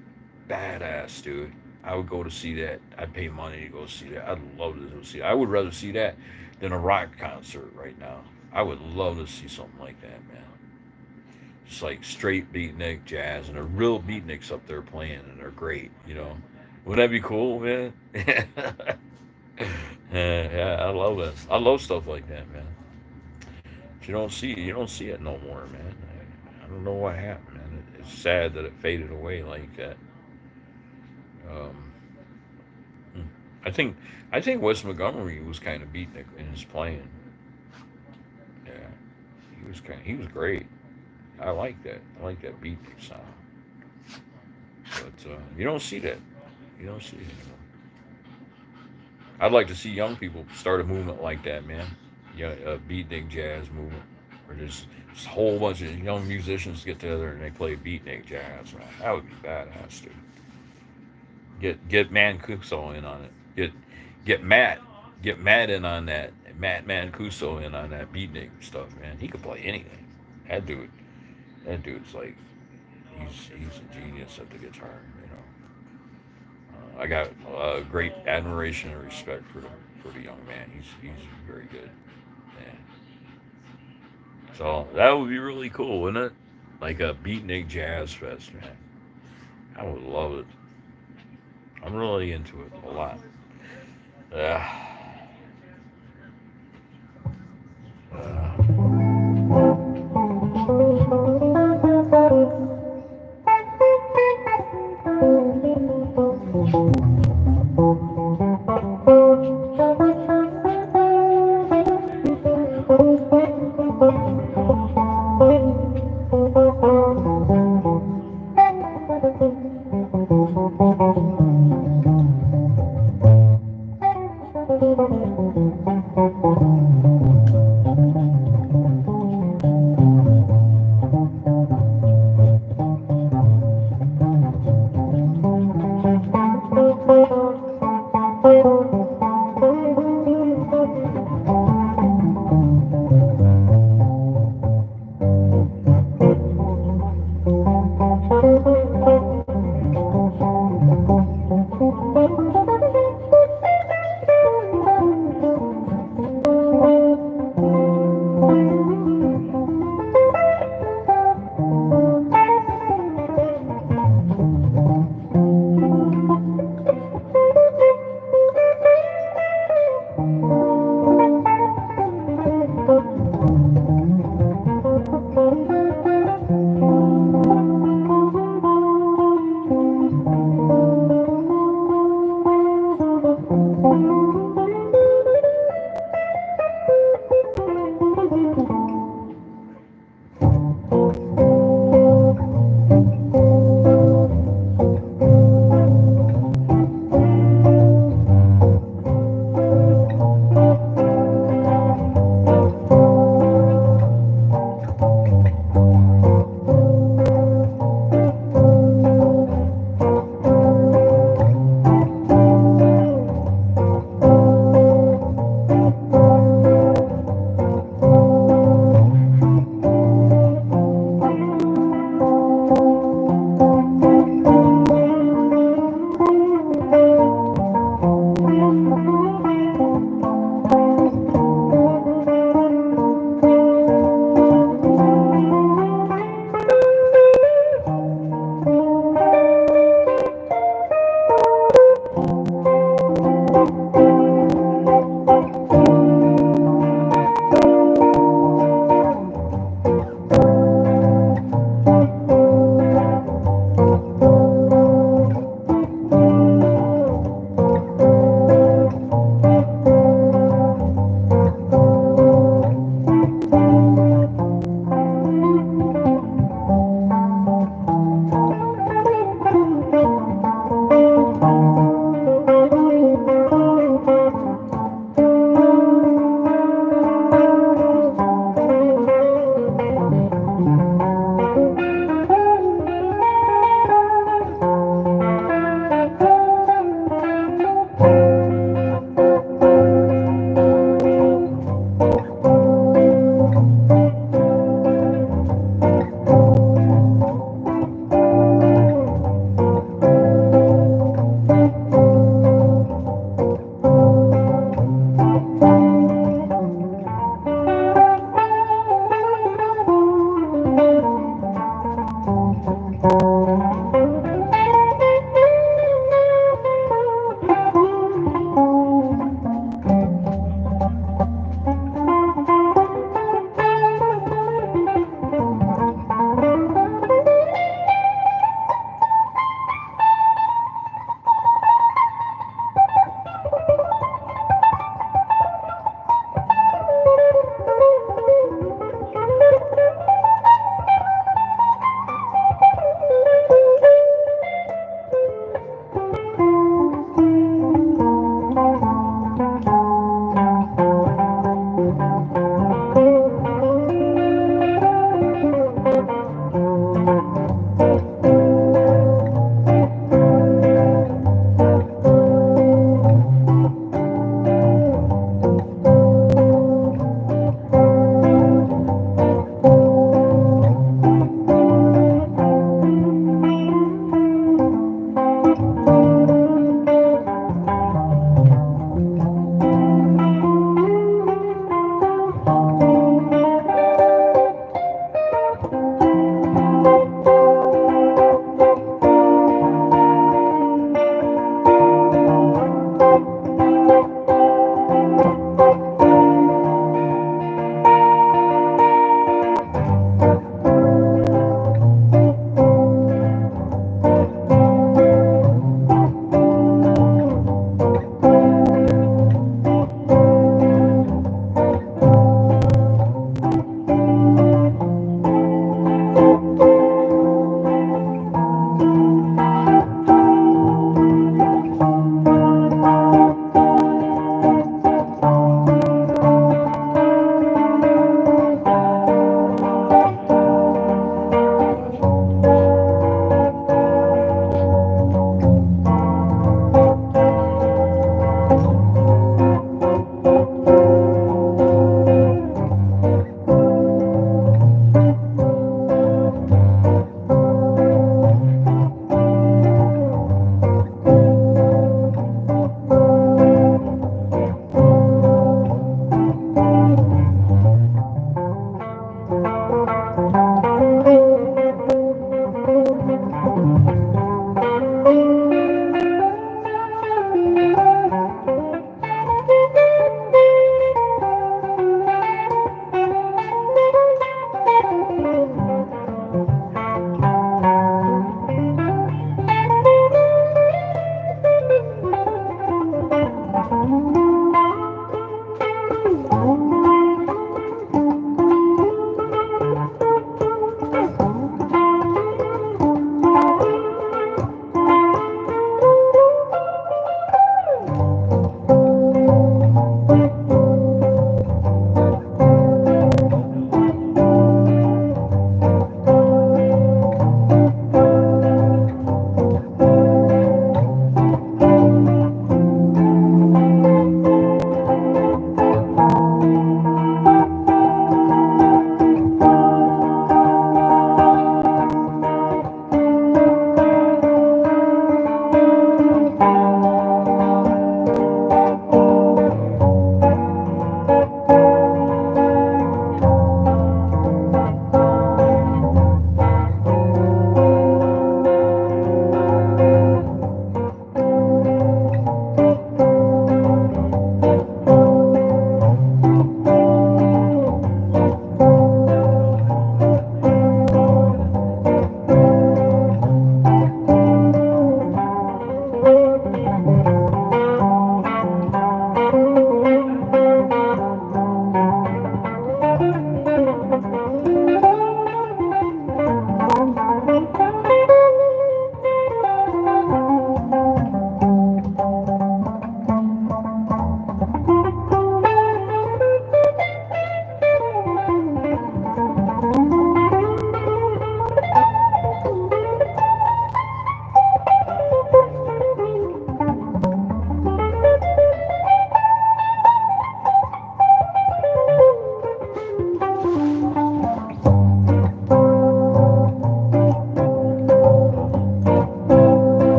badass, dude. I would go to see that. I'd pay money to go see that. I'd love to go see. That. I would rather see that than a rock concert right now. I would love to see something like that, man. Just like straight beatnik jazz, and the real beatniks up there playing, and they're great. Wouldn't that be cool, man? Yeah, I love that. I love stuff like that, man. But you don't see it no more, man. I don't know what happened, man. It's sad that it faded away like that. Um, hmm. I think I think Wes Montgomery was kind of beatnik in his playing. Yeah, he was great. I like that. I like that beatnik sound. But you don't see that. You don't see it anymore. I'd like to see young people start a movement like that, man. Yeah, a beatnik jazz movement, where there's just a whole bunch of young musicians get together and they play beatnik jazz. Man, that would be badass, dude. Get Mancuso in on it. Get Matt get Matt in on that. Matt Mancuso in on that beatnik stuff, man. He could play anything. That dude, that dude's like he's a genius at the guitar. I got great admiration and respect for pretty young man. He's very good. Yeah. So that would be really cool, wouldn't it? Like a beatnik jazz fest, man. I would love it. I'm really into it a lot. Uh,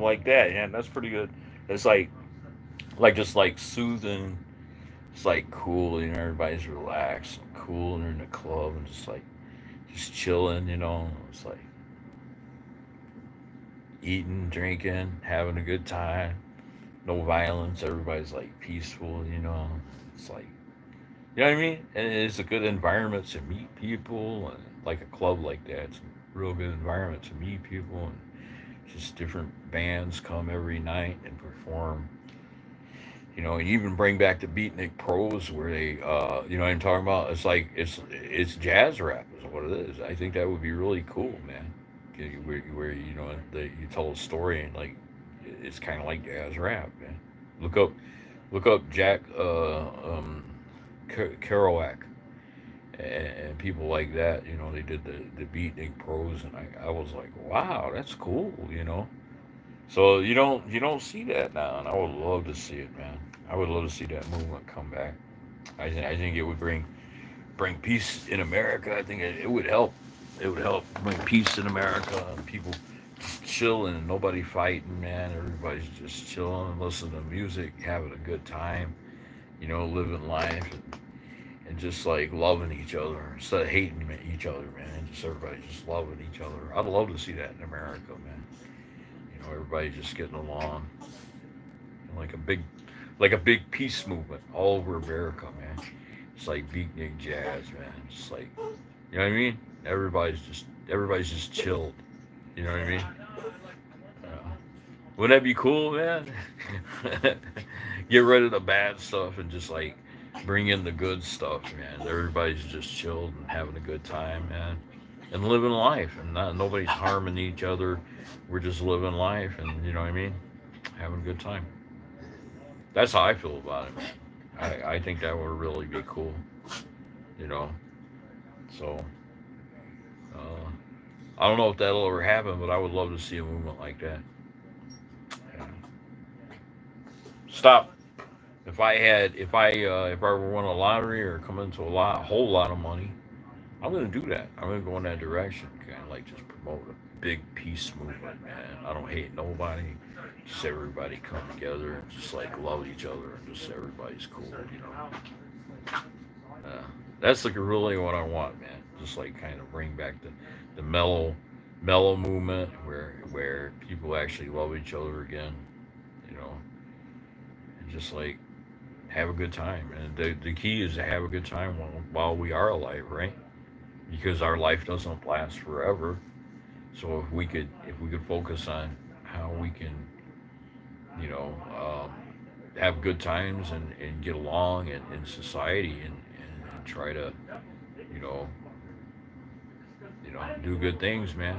like that. Yeah, that's pretty good. It's like just like soothing. It's like cool. Everybody's relaxed, and cool, and they're in the club and just chilling. It's like eating, drinking, having a good time. No violence. Everybody's like peaceful. It's like what I mean. And it's a good environment to meet people. And like a club like that, it's a real good environment to meet people. And just different bands come every night and perform. And even bring back the beatnik pros where they, what I'm talking about. It's like it's jazz rap is what it is. I think that would be really cool, man. Where you tell a story and like it's kind of like jazz rap, man. Look up look up Jack Kerouac and people like that. They did the beatnik pros, and I was like, wow, that's cool. So you don't see that now, and I would love to see it, man. I would love to see that movement come back. I think it would bring peace in America. I think it would help. It would help bring peace in America and people just chilling and nobody fighting, man. Everybody's just chilling, listening to music, having a good time, living life and just like loving each other instead of hating each other, man. Just everybody just loving each other. I'd love to see that in America, man. Everybody just getting along, like a big peace movement all over America, man. It's like beatnik jazz, man. It's like what I mean. Everybody's just chilled. You know what I mean? Uh, wouldn't that be cool, man? Get rid of the bad stuff and just like bring in the good stuff, man. Everybody's just chilled and having a good time, man, and living life, and nobody's harming each other. We're just living life, and you know what I mean, having a good time. That's how I feel about it, man. I think that would really be cool, you know. So uh, I don't know if that'll ever happen, but I would love to see a movement like that. Yeah. Stop. If I were won a lottery or come into a whole lot of money, I'm gonna do that. I'm gonna go in that direction, kind of like just promote a big peace movement, man. I don't hate nobody. Just everybody come together and just like love each other and just everybody's cool. Uh, that's like really what I want, man. Just like kind of bring back the mellow movement where people actually love each other again, you know, and just like have a good time. And the key is to have a good time while we are alive, right? Because our life doesn't last forever. So if we could focus on how we can, you know, have good times and get along in society and try to, you know, do good things, man,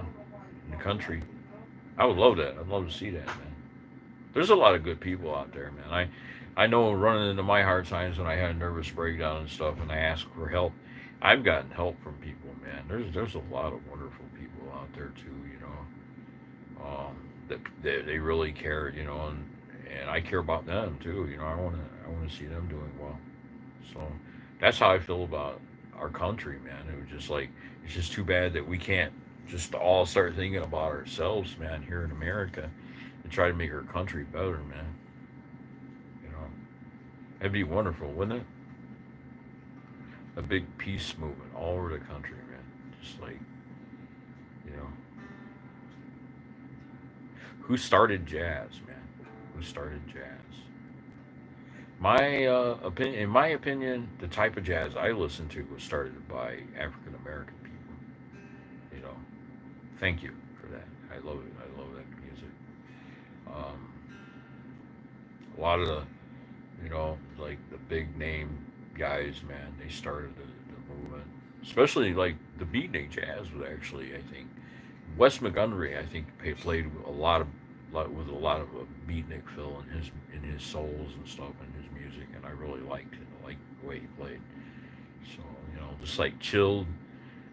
in the country. I would love that. I'd love to see that, man. There's a lot of good people out there, man. I know running into my hard times when I had a nervous breakdown and stuff, and I asked for help. I've gotten help from people, man. There's a lot of wonderful people out there too, that they really care, and I care about them too. I want to see them doing well. So that's how I feel about our country, man. It was just like it's just too bad that we can't just all start thinking about ourselves, man, here in America, and try to make our country better, man. You know, that'd be wonderful, wouldn't it? A big peace movement all over the country, man. Just like you know, who started jazz, man? Who started jazz? In my opinion, the type of jazz I listen to was started by African American people. You know, thank you for that. I love it. I love that music. Um, a lot of like the big name guys, man, they started the movement. Especially like the beatnik jazz was actually, I think, Wes Montgomery, I think, played with a lot of beatnik fill in his souls and stuff in his music, and I really liked it. I liked the way he played. So just like chilled,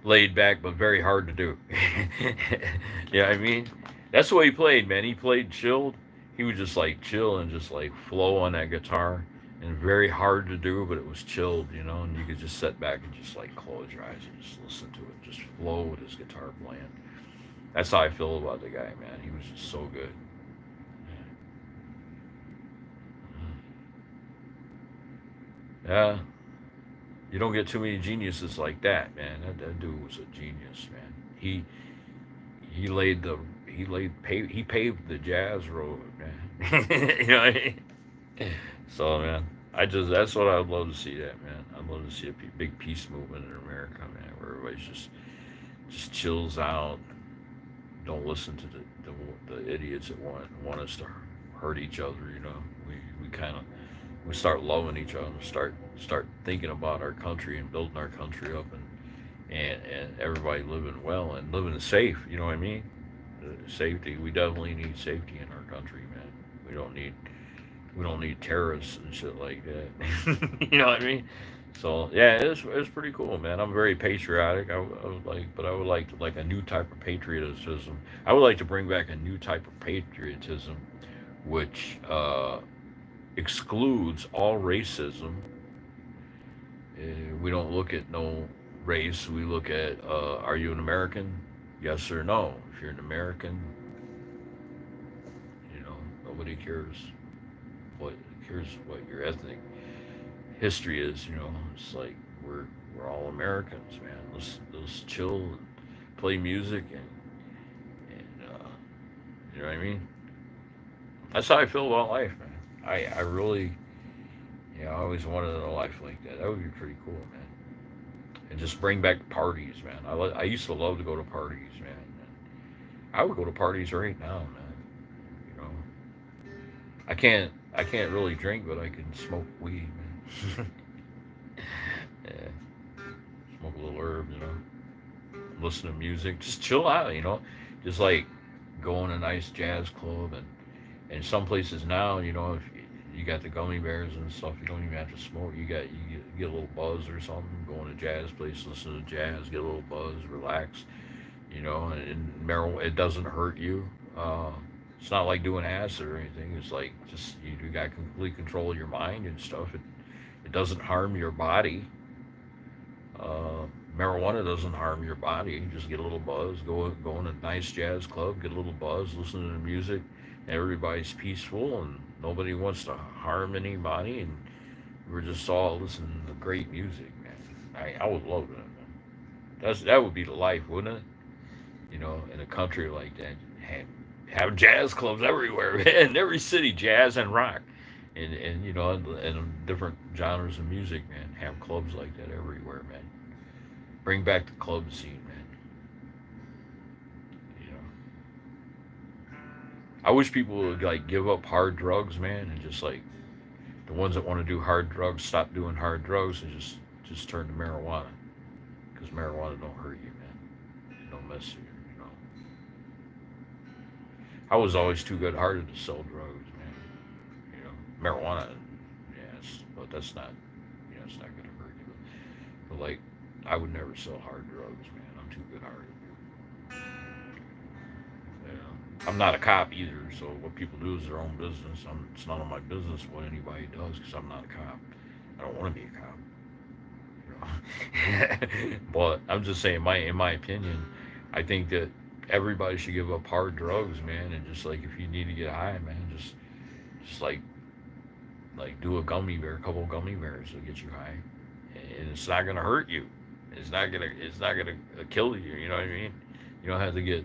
laid back, but very hard to do. Yeah, I mean, that's the way he played, man. He played chilled. He was just like chill and just like flow on that guitar, and very hard to do, but it was chilled, and you could just sit back and just like close your eyes and just listen to it, just flow with his guitar playing. That's how I feel about the guy, man. He was just so good. Yeah, you don't get too many geniuses like that, man. That dude was a genius, man. He laid the he paved the jazz road, man. You know what I mean? So, man, I just that's what I'd love to see. That, man, I'd love to see a big peace movement in America, man, where everybody's just chills out, don't listen to the idiots that want us to hurt each other. We kind of we start loving each other, start thinking about our country and building our country up, and everybody living well and living safe. You know what I mean? Safety. We definitely need safety in our country, man. We don't need we don't need terrorists and shit like that. You know what I mean? So yeah, it's pretty cool, man. I'm very patriotic. I would like, but I would like to like a new type of patriotism. I would like to bring back a new type of patriotism, which excludes all racism. We don't look at no race. We look at are you an American? Yes or no. If you're an American, nobody what cares what your ethnic history is. It's like we're all Americans, man. Let's chill and play music and you know what I mean. That's how I feel about life, man. I really, I always wanted a life like that. That would be pretty cool, man. And just bring back parties, man. I used to love to go to parties, man. I would go to parties right now, man. You know, I can't really drink, but I can smoke weed, man. Yeah, smoke a little herb, listen to music, just chill out, just like go in a nice jazz club and some places now, if you got the gummy bears and stuff, you don't even have to smoke. You get a little buzz or something, go in a jazz place, listen to jazz, get a little buzz, relax, and marijuana, it doesn't hurt you. It's not like doing acid or anything. It's like just you got complete control of your mind and stuff. It doesn't harm your body. Marijuana doesn't harm your body. You just get a little buzz. Go in a nice jazz club, get a little buzz, listen to the music. Everybody's peaceful and nobody wants to harm anybody. And we're just all listening to great music, man. I would love that, man. That would be the life, wouldn't it? In a country like that, have jazz clubs everywhere, in every city, jazz and rock, and and different genres of music, man. Have clubs like that everywhere, man. Bring back the club scene, man. You know, I wish people would like give up hard drugs, man, and just like the ones that want to do hard drugs stop doing hard drugs and just turn to marijuana, because marijuana don't hurt you, man. It don't mess you. You know, I was always too good-hearted to sell drugs, man. Marijuana, yes, but that's not, it's not gonna hurt you. But like, I would never sell hard drugs, man. I'm too good-hearted. I'm not a cop either, so what people do is their own business. It's none of my business what anybody does because I'm not a cop. I don't want to be a cop. But I'm just saying, in my opinion, I think that everybody should give up hard drugs, man, and just like if you need to get high, man, just like do a couple of gummy bears will get you high, and it's not gonna hurt you. It's not gonna kill you. You know what I mean? You don't have to get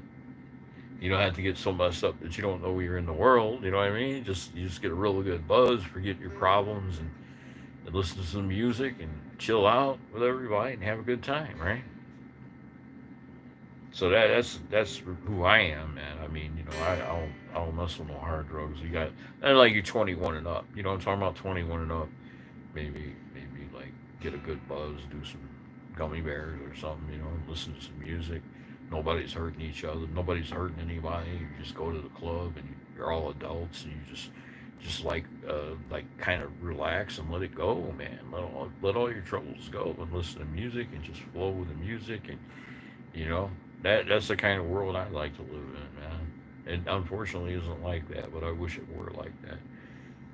you don't have to get so messed up that you don't know you're in the world. You know what I mean? You just get a real good buzz, forget your problems, and listen to some music and chill out with everybody and have a good time, right? So that's who I am, man. I mean, I don't mess with no hard drugs. You got and like you're 21 and up. You know what I'm talking about? 21 and up. Maybe like get a good buzz, do some gummy bears or something. Listen to some music. Nobody's hurting each other. Nobody's hurting anybody. You just go to the club and you're all adults and you just like kind of relax and let it go, man. Let all your troubles go and listen to music and just flow with the music and you know that's the kind of world I like to live in, man. It unfortunately isn't like that, but I wish it were like that.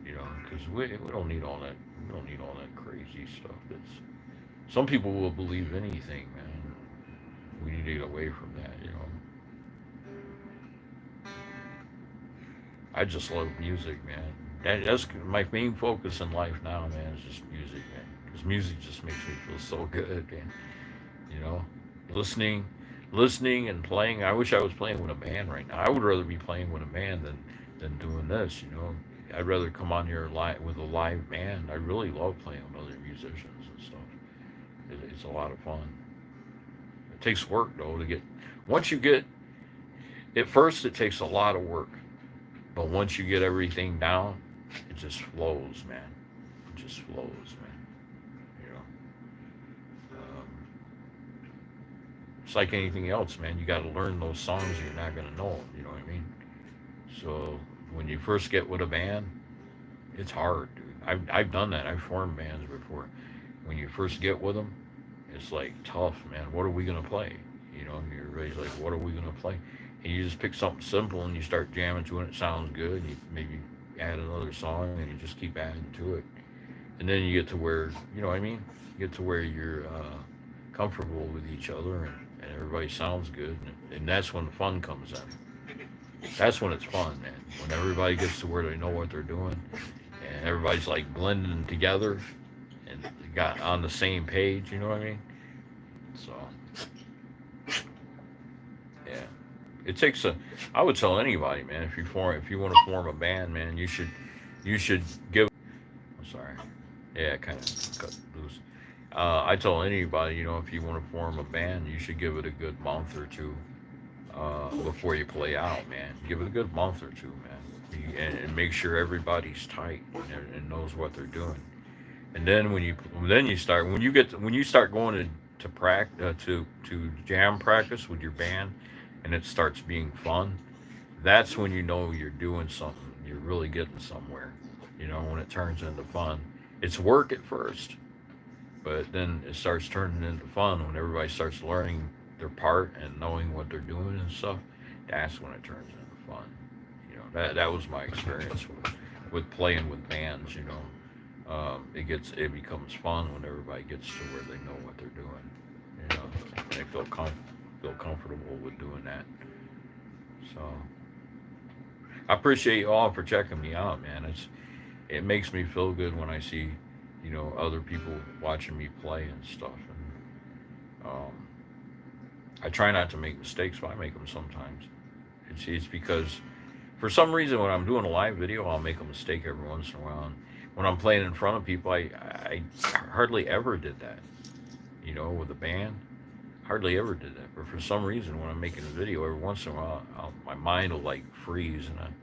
Because we don't need all that. We don't need all that crazy stuff. That's some people will believe anything, man. We need to get away from that. I just love music, man. That's my main focus in life now, man. Is just music, man. Because music just makes me feel so good, man. You know, listening, listening and playing. I wish I was playing with a band right now. I would rather be playing with a band than doing this. You know, I'd rather come on here live with a live band. I really love playing with other musicians and stuff. It's a lot of fun. It takes work though to get. Once you get at first, it takes a lot of work, but once you get everything down, it just flows, man. It just flows, man. You know. It's like anything else, man. You got to learn those songs. You're not gonna know them. You know what I mean? So when you first get with a band, it's hard, dude. I've done that. I've formed bands before. When you first get with them, it's like tough, man. What are we gonna play? You know, everybody's like, what are we gonna play? And you just pick something simple and you start jamming to it. It sounds good. You maybe add another song and you just keep adding to it. And then you get to where, you know what I mean? You get to where you're comfortable with each other and everybody sounds good. And that's when the fun comes in. That's when it's fun, man. When everybody gets to where they know what they're doing and everybody's like blending together and got on the same page, you know what I mean? So, yeah. It takes a. I would tell anybody, man, if you want to form a band, man, you should give. I'm sorry. Yeah, it kind of cut loose. I tell anybody, you know, if you want to form a band, you should give it a good month or two before you play out, man. Give it a good month or two, man, and make sure everybody's tight and knows what they're doing. And then you start when you start going to to jam practice with your band, and it starts being fun. That's when you know you're doing something. You're really getting somewhere. You know, when it turns into fun. It's work at first, but then it starts turning into fun when everybody starts learning their part and knowing what they're doing and stuff. That's when it turns into fun. You know, that was my experience with playing with bands. You know, it becomes fun when everybody gets to where they know what they're doing. You know, and they feel comfortable with doing that. So I appreciate you all for checking me out, man. It makes me feel good when I see, you know, other people watching me play and stuff. And I try not to make mistakes, but I make them sometimes. It's because for some reason when I'm doing a live video, I'll make a mistake every once in a while. And when I'm playing in front of people, I hardly ever did that. You know, with a band, hardly ever did that. But for some reason, when I'm making a video, every once in a while, my mind will like freeze, and I'm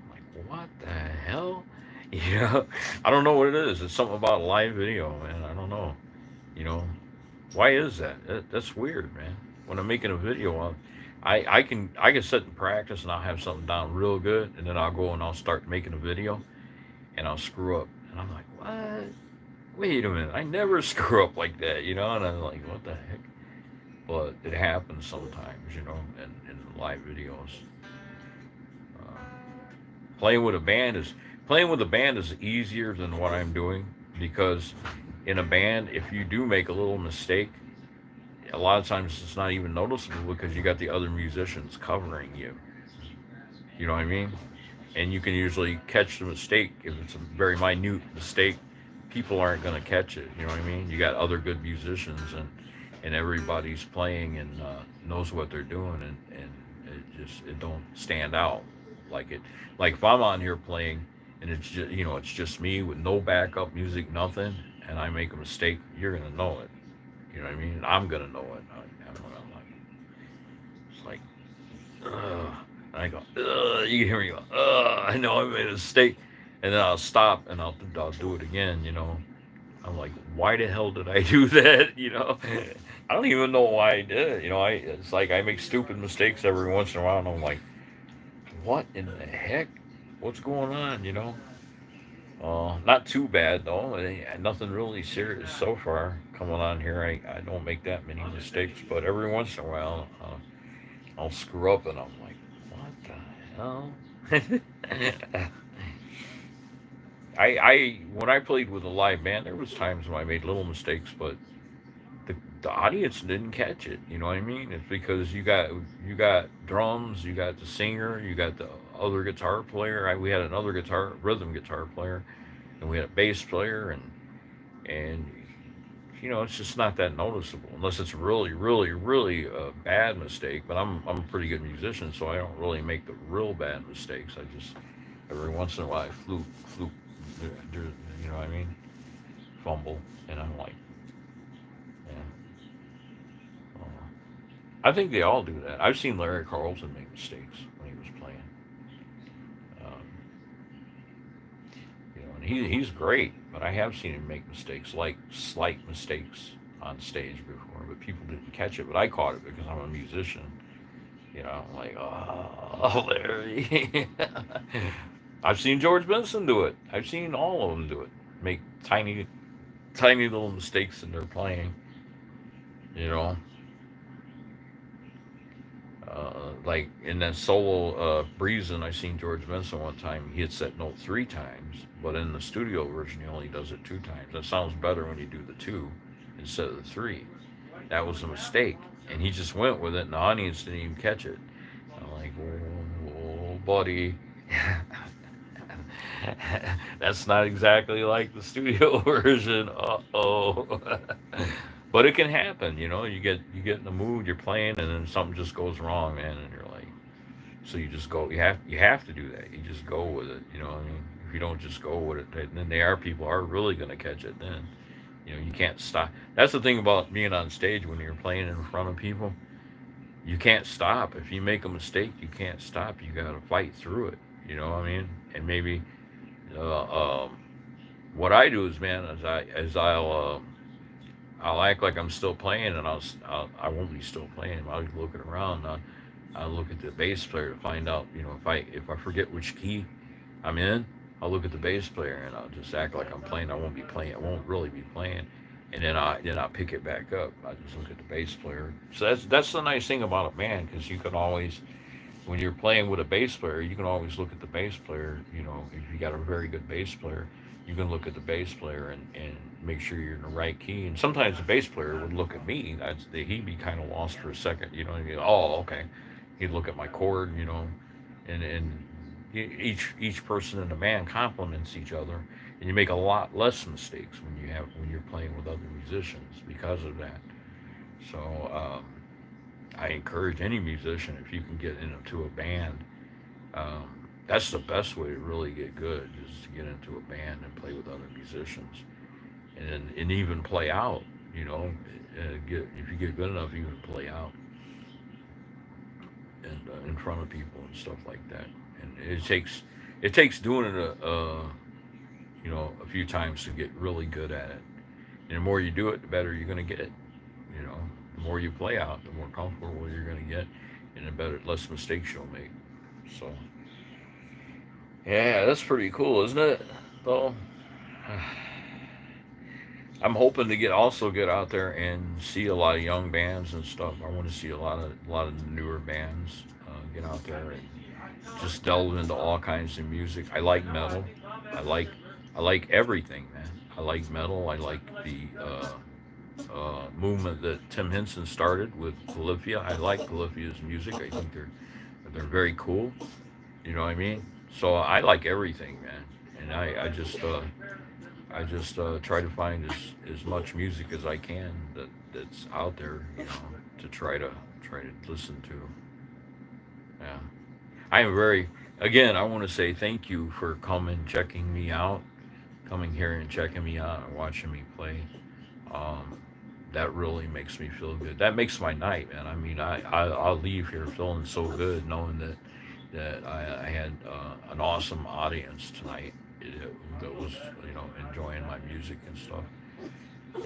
like, what the hell? You know, I don't know what it is. It's something about a live video, man. I don't know. You know, why is that's weird, man. When I'm making a video, I can sit and practice, and I'll have something down real good, and then I'll go and I'll start making a video, and I'll screw up, and I'm like, what? Wait a minute, I never screw up like that, you know? And I'm like, what the heck? But it happens sometimes, you know, in live videos. Uh, playing with a band is playing with a band is easier than what I'm doing because in a band, if you do make a little mistake, a lot of times it's not even noticeable because you got the other musicians covering you. You know what I mean? And you can usually catch the mistake if it's a very minute mistake. People aren't going to catch it. You know what I mean? You got other good musicians and everybody's playing and knows what they're doing and it don't stand out like it like if I'm on here playing and it's just it's just me with no backup music, nothing, and I make a mistake, you're gonna know it. You know what I mean? I'm gonna know it. I'm like, it's like, ugh. And I go, ugh. You can hear me go, ugh. I know I made a mistake, and then I'll stop and I'll do it again. You know, I'm like, why the hell did I do that? You know, I don't even know why I did it. You know, it's like I make stupid mistakes every once in a while, and I'm like, what in the heck? What's going on? You know, not too bad though. Nothing really serious so far. Coming on here, I don't make that many mistakes, but every once in a while, I'll screw up, and I'm like, what the hell? I when I played with a live band, there was times when I made little mistakes, but the audience didn't catch it. You know what I mean? It's because you got drums, you got the singer, you got the other guitar player. We had another rhythm guitar player, and we had a bass player, and it's just not that noticeable unless it's really, really, really a bad mistake. But I'm a pretty good musician, so I don't really make the real bad mistakes. I just every once in a while I fluke, you know what I mean, fumble, and I'm like, yeah. Uh, I think they all do that. I've seen Larry Carlton make mistakes when he was playing. Um, and he's great, but I have seen him make mistakes, like slight mistakes on stage before, but people didn't catch it. But I caught it because I'm a musician. I'm like, oh, Larry. I've seen George Benson do it. I've seen all of them do it. Make tiny, tiny little mistakes in their playing. You know, like in that solo Breezin', I seen George Benson one time. He hits that note 3 times, but in the studio version, he only does it 2 times. That sounds better when you do the 2 instead of the 3. That was a mistake, and he just went with it, and the audience didn't even catch it. I'm like, oh buddy. That's not exactly like the studio version. Uh-oh. But it can happen, you get in the mood, you're playing, and then something just goes wrong, man, and you're like, so you just go. You have to do that. You just go with it. You know what I mean? If you don't just go with it, then people are really gonna catch it. Then, you can't stop. That's the thing about being on stage when you're playing in front of people. You can't stop. If you make a mistake, you can't stop. You gotta fight through it. You know what I mean? And maybe what I do is, man, I'll act like I'm still playing, and I won't be still playing. I'll be looking around. I'll look at the bass player to find out, if I forget which key I'm in, I'll look at the bass player and I'll just act like I'm playing. I won't be playing. I won't really be playing, and then I'll pick it back up. I just look at the bass player. So that's the nice thing about a band, because you can always, when you're playing with a bass player, you can always look at the bass player. If you got a very good bass player, you can look at the bass player and make sure you're in the right key. And sometimes the bass player would look at me. He'd be kind of lost for a second. And he'd, oh, okay. He'd look at my chord. And each person in the band complements each other, and you make a lot less mistakes when you're playing with other musicians because of that. So I encourage any musician, if you can get into a band, that's the best way to really get good, is to get into a band and play with other musicians, and even play out. If you get good enough, even play out and in front of people and stuff like that. And it takes doing it a few times to get really good at it. And the more you do it, the better you're going to get. You know, the more you play out, the more comfortable you're going to get, and the better, less mistakes you'll make. So, yeah, that's pretty cool, isn't it? Though, I'm hoping to get out there and see a lot of young bands and stuff. I want to see a lot of newer bands get out there and just delve into all kinds of music. I like metal. I like I like everything, man. I like metal. I like the movement that Tim Henson started with Polyphia. I like Polyphia's music. I think they're very cool. You know what I mean? So I like everything, man. And I just try to find as much music as I can that's out there, to try to listen to. Yeah. I am very, again, I want to say thank you for coming here and checking me out and watching me play. Um, that really makes me feel good. That makes my night, man. I mean, I'll leave here feeling so good, knowing that I had an awesome audience tonight that was, enjoying my music and stuff.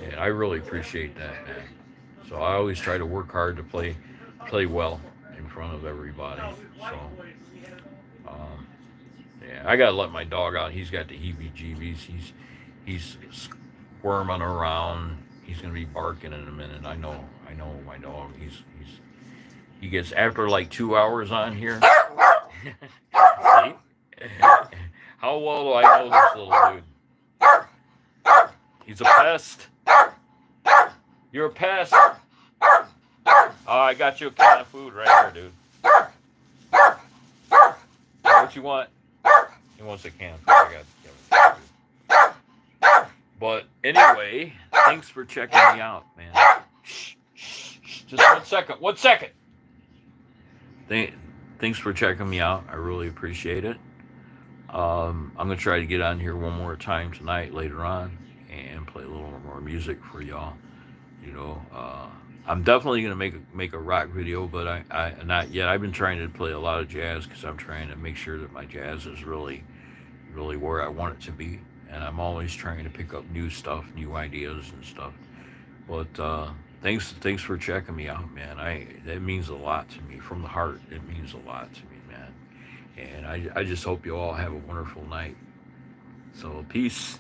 And I really appreciate that, man. So I always try to work hard to play well in front of everybody. So, um, yeah, I gotta let my dog out. He's got the heebie-jeebies. He's squirming around. He's gonna be barking in a minute. I know my dog. He gets, after like 2 hours on here. See? How well do I know this little dude? He's a pest. You're a pest. Oh, I got you a can of food right here, dude. What what you want? He wants a can. I got But anyway, thanks for checking me out, man. Just 1 second. 1 second. Th- Thanks for checking me out. I really appreciate it. I'm gonna try to get on here one more time tonight later on and play a little more music for y'all. You know, I'm definitely gonna make a rock video, but I not yet. I've been trying to play a lot of jazz because I'm trying to make sure that my jazz is really where I want it to be, and I'm always trying to pick up new stuff, new ideas and stuff. But thanks for checking me out, man. I That means a lot to me from the heart. It means a lot to me, man. And I just hope you all have a wonderful night. So peace.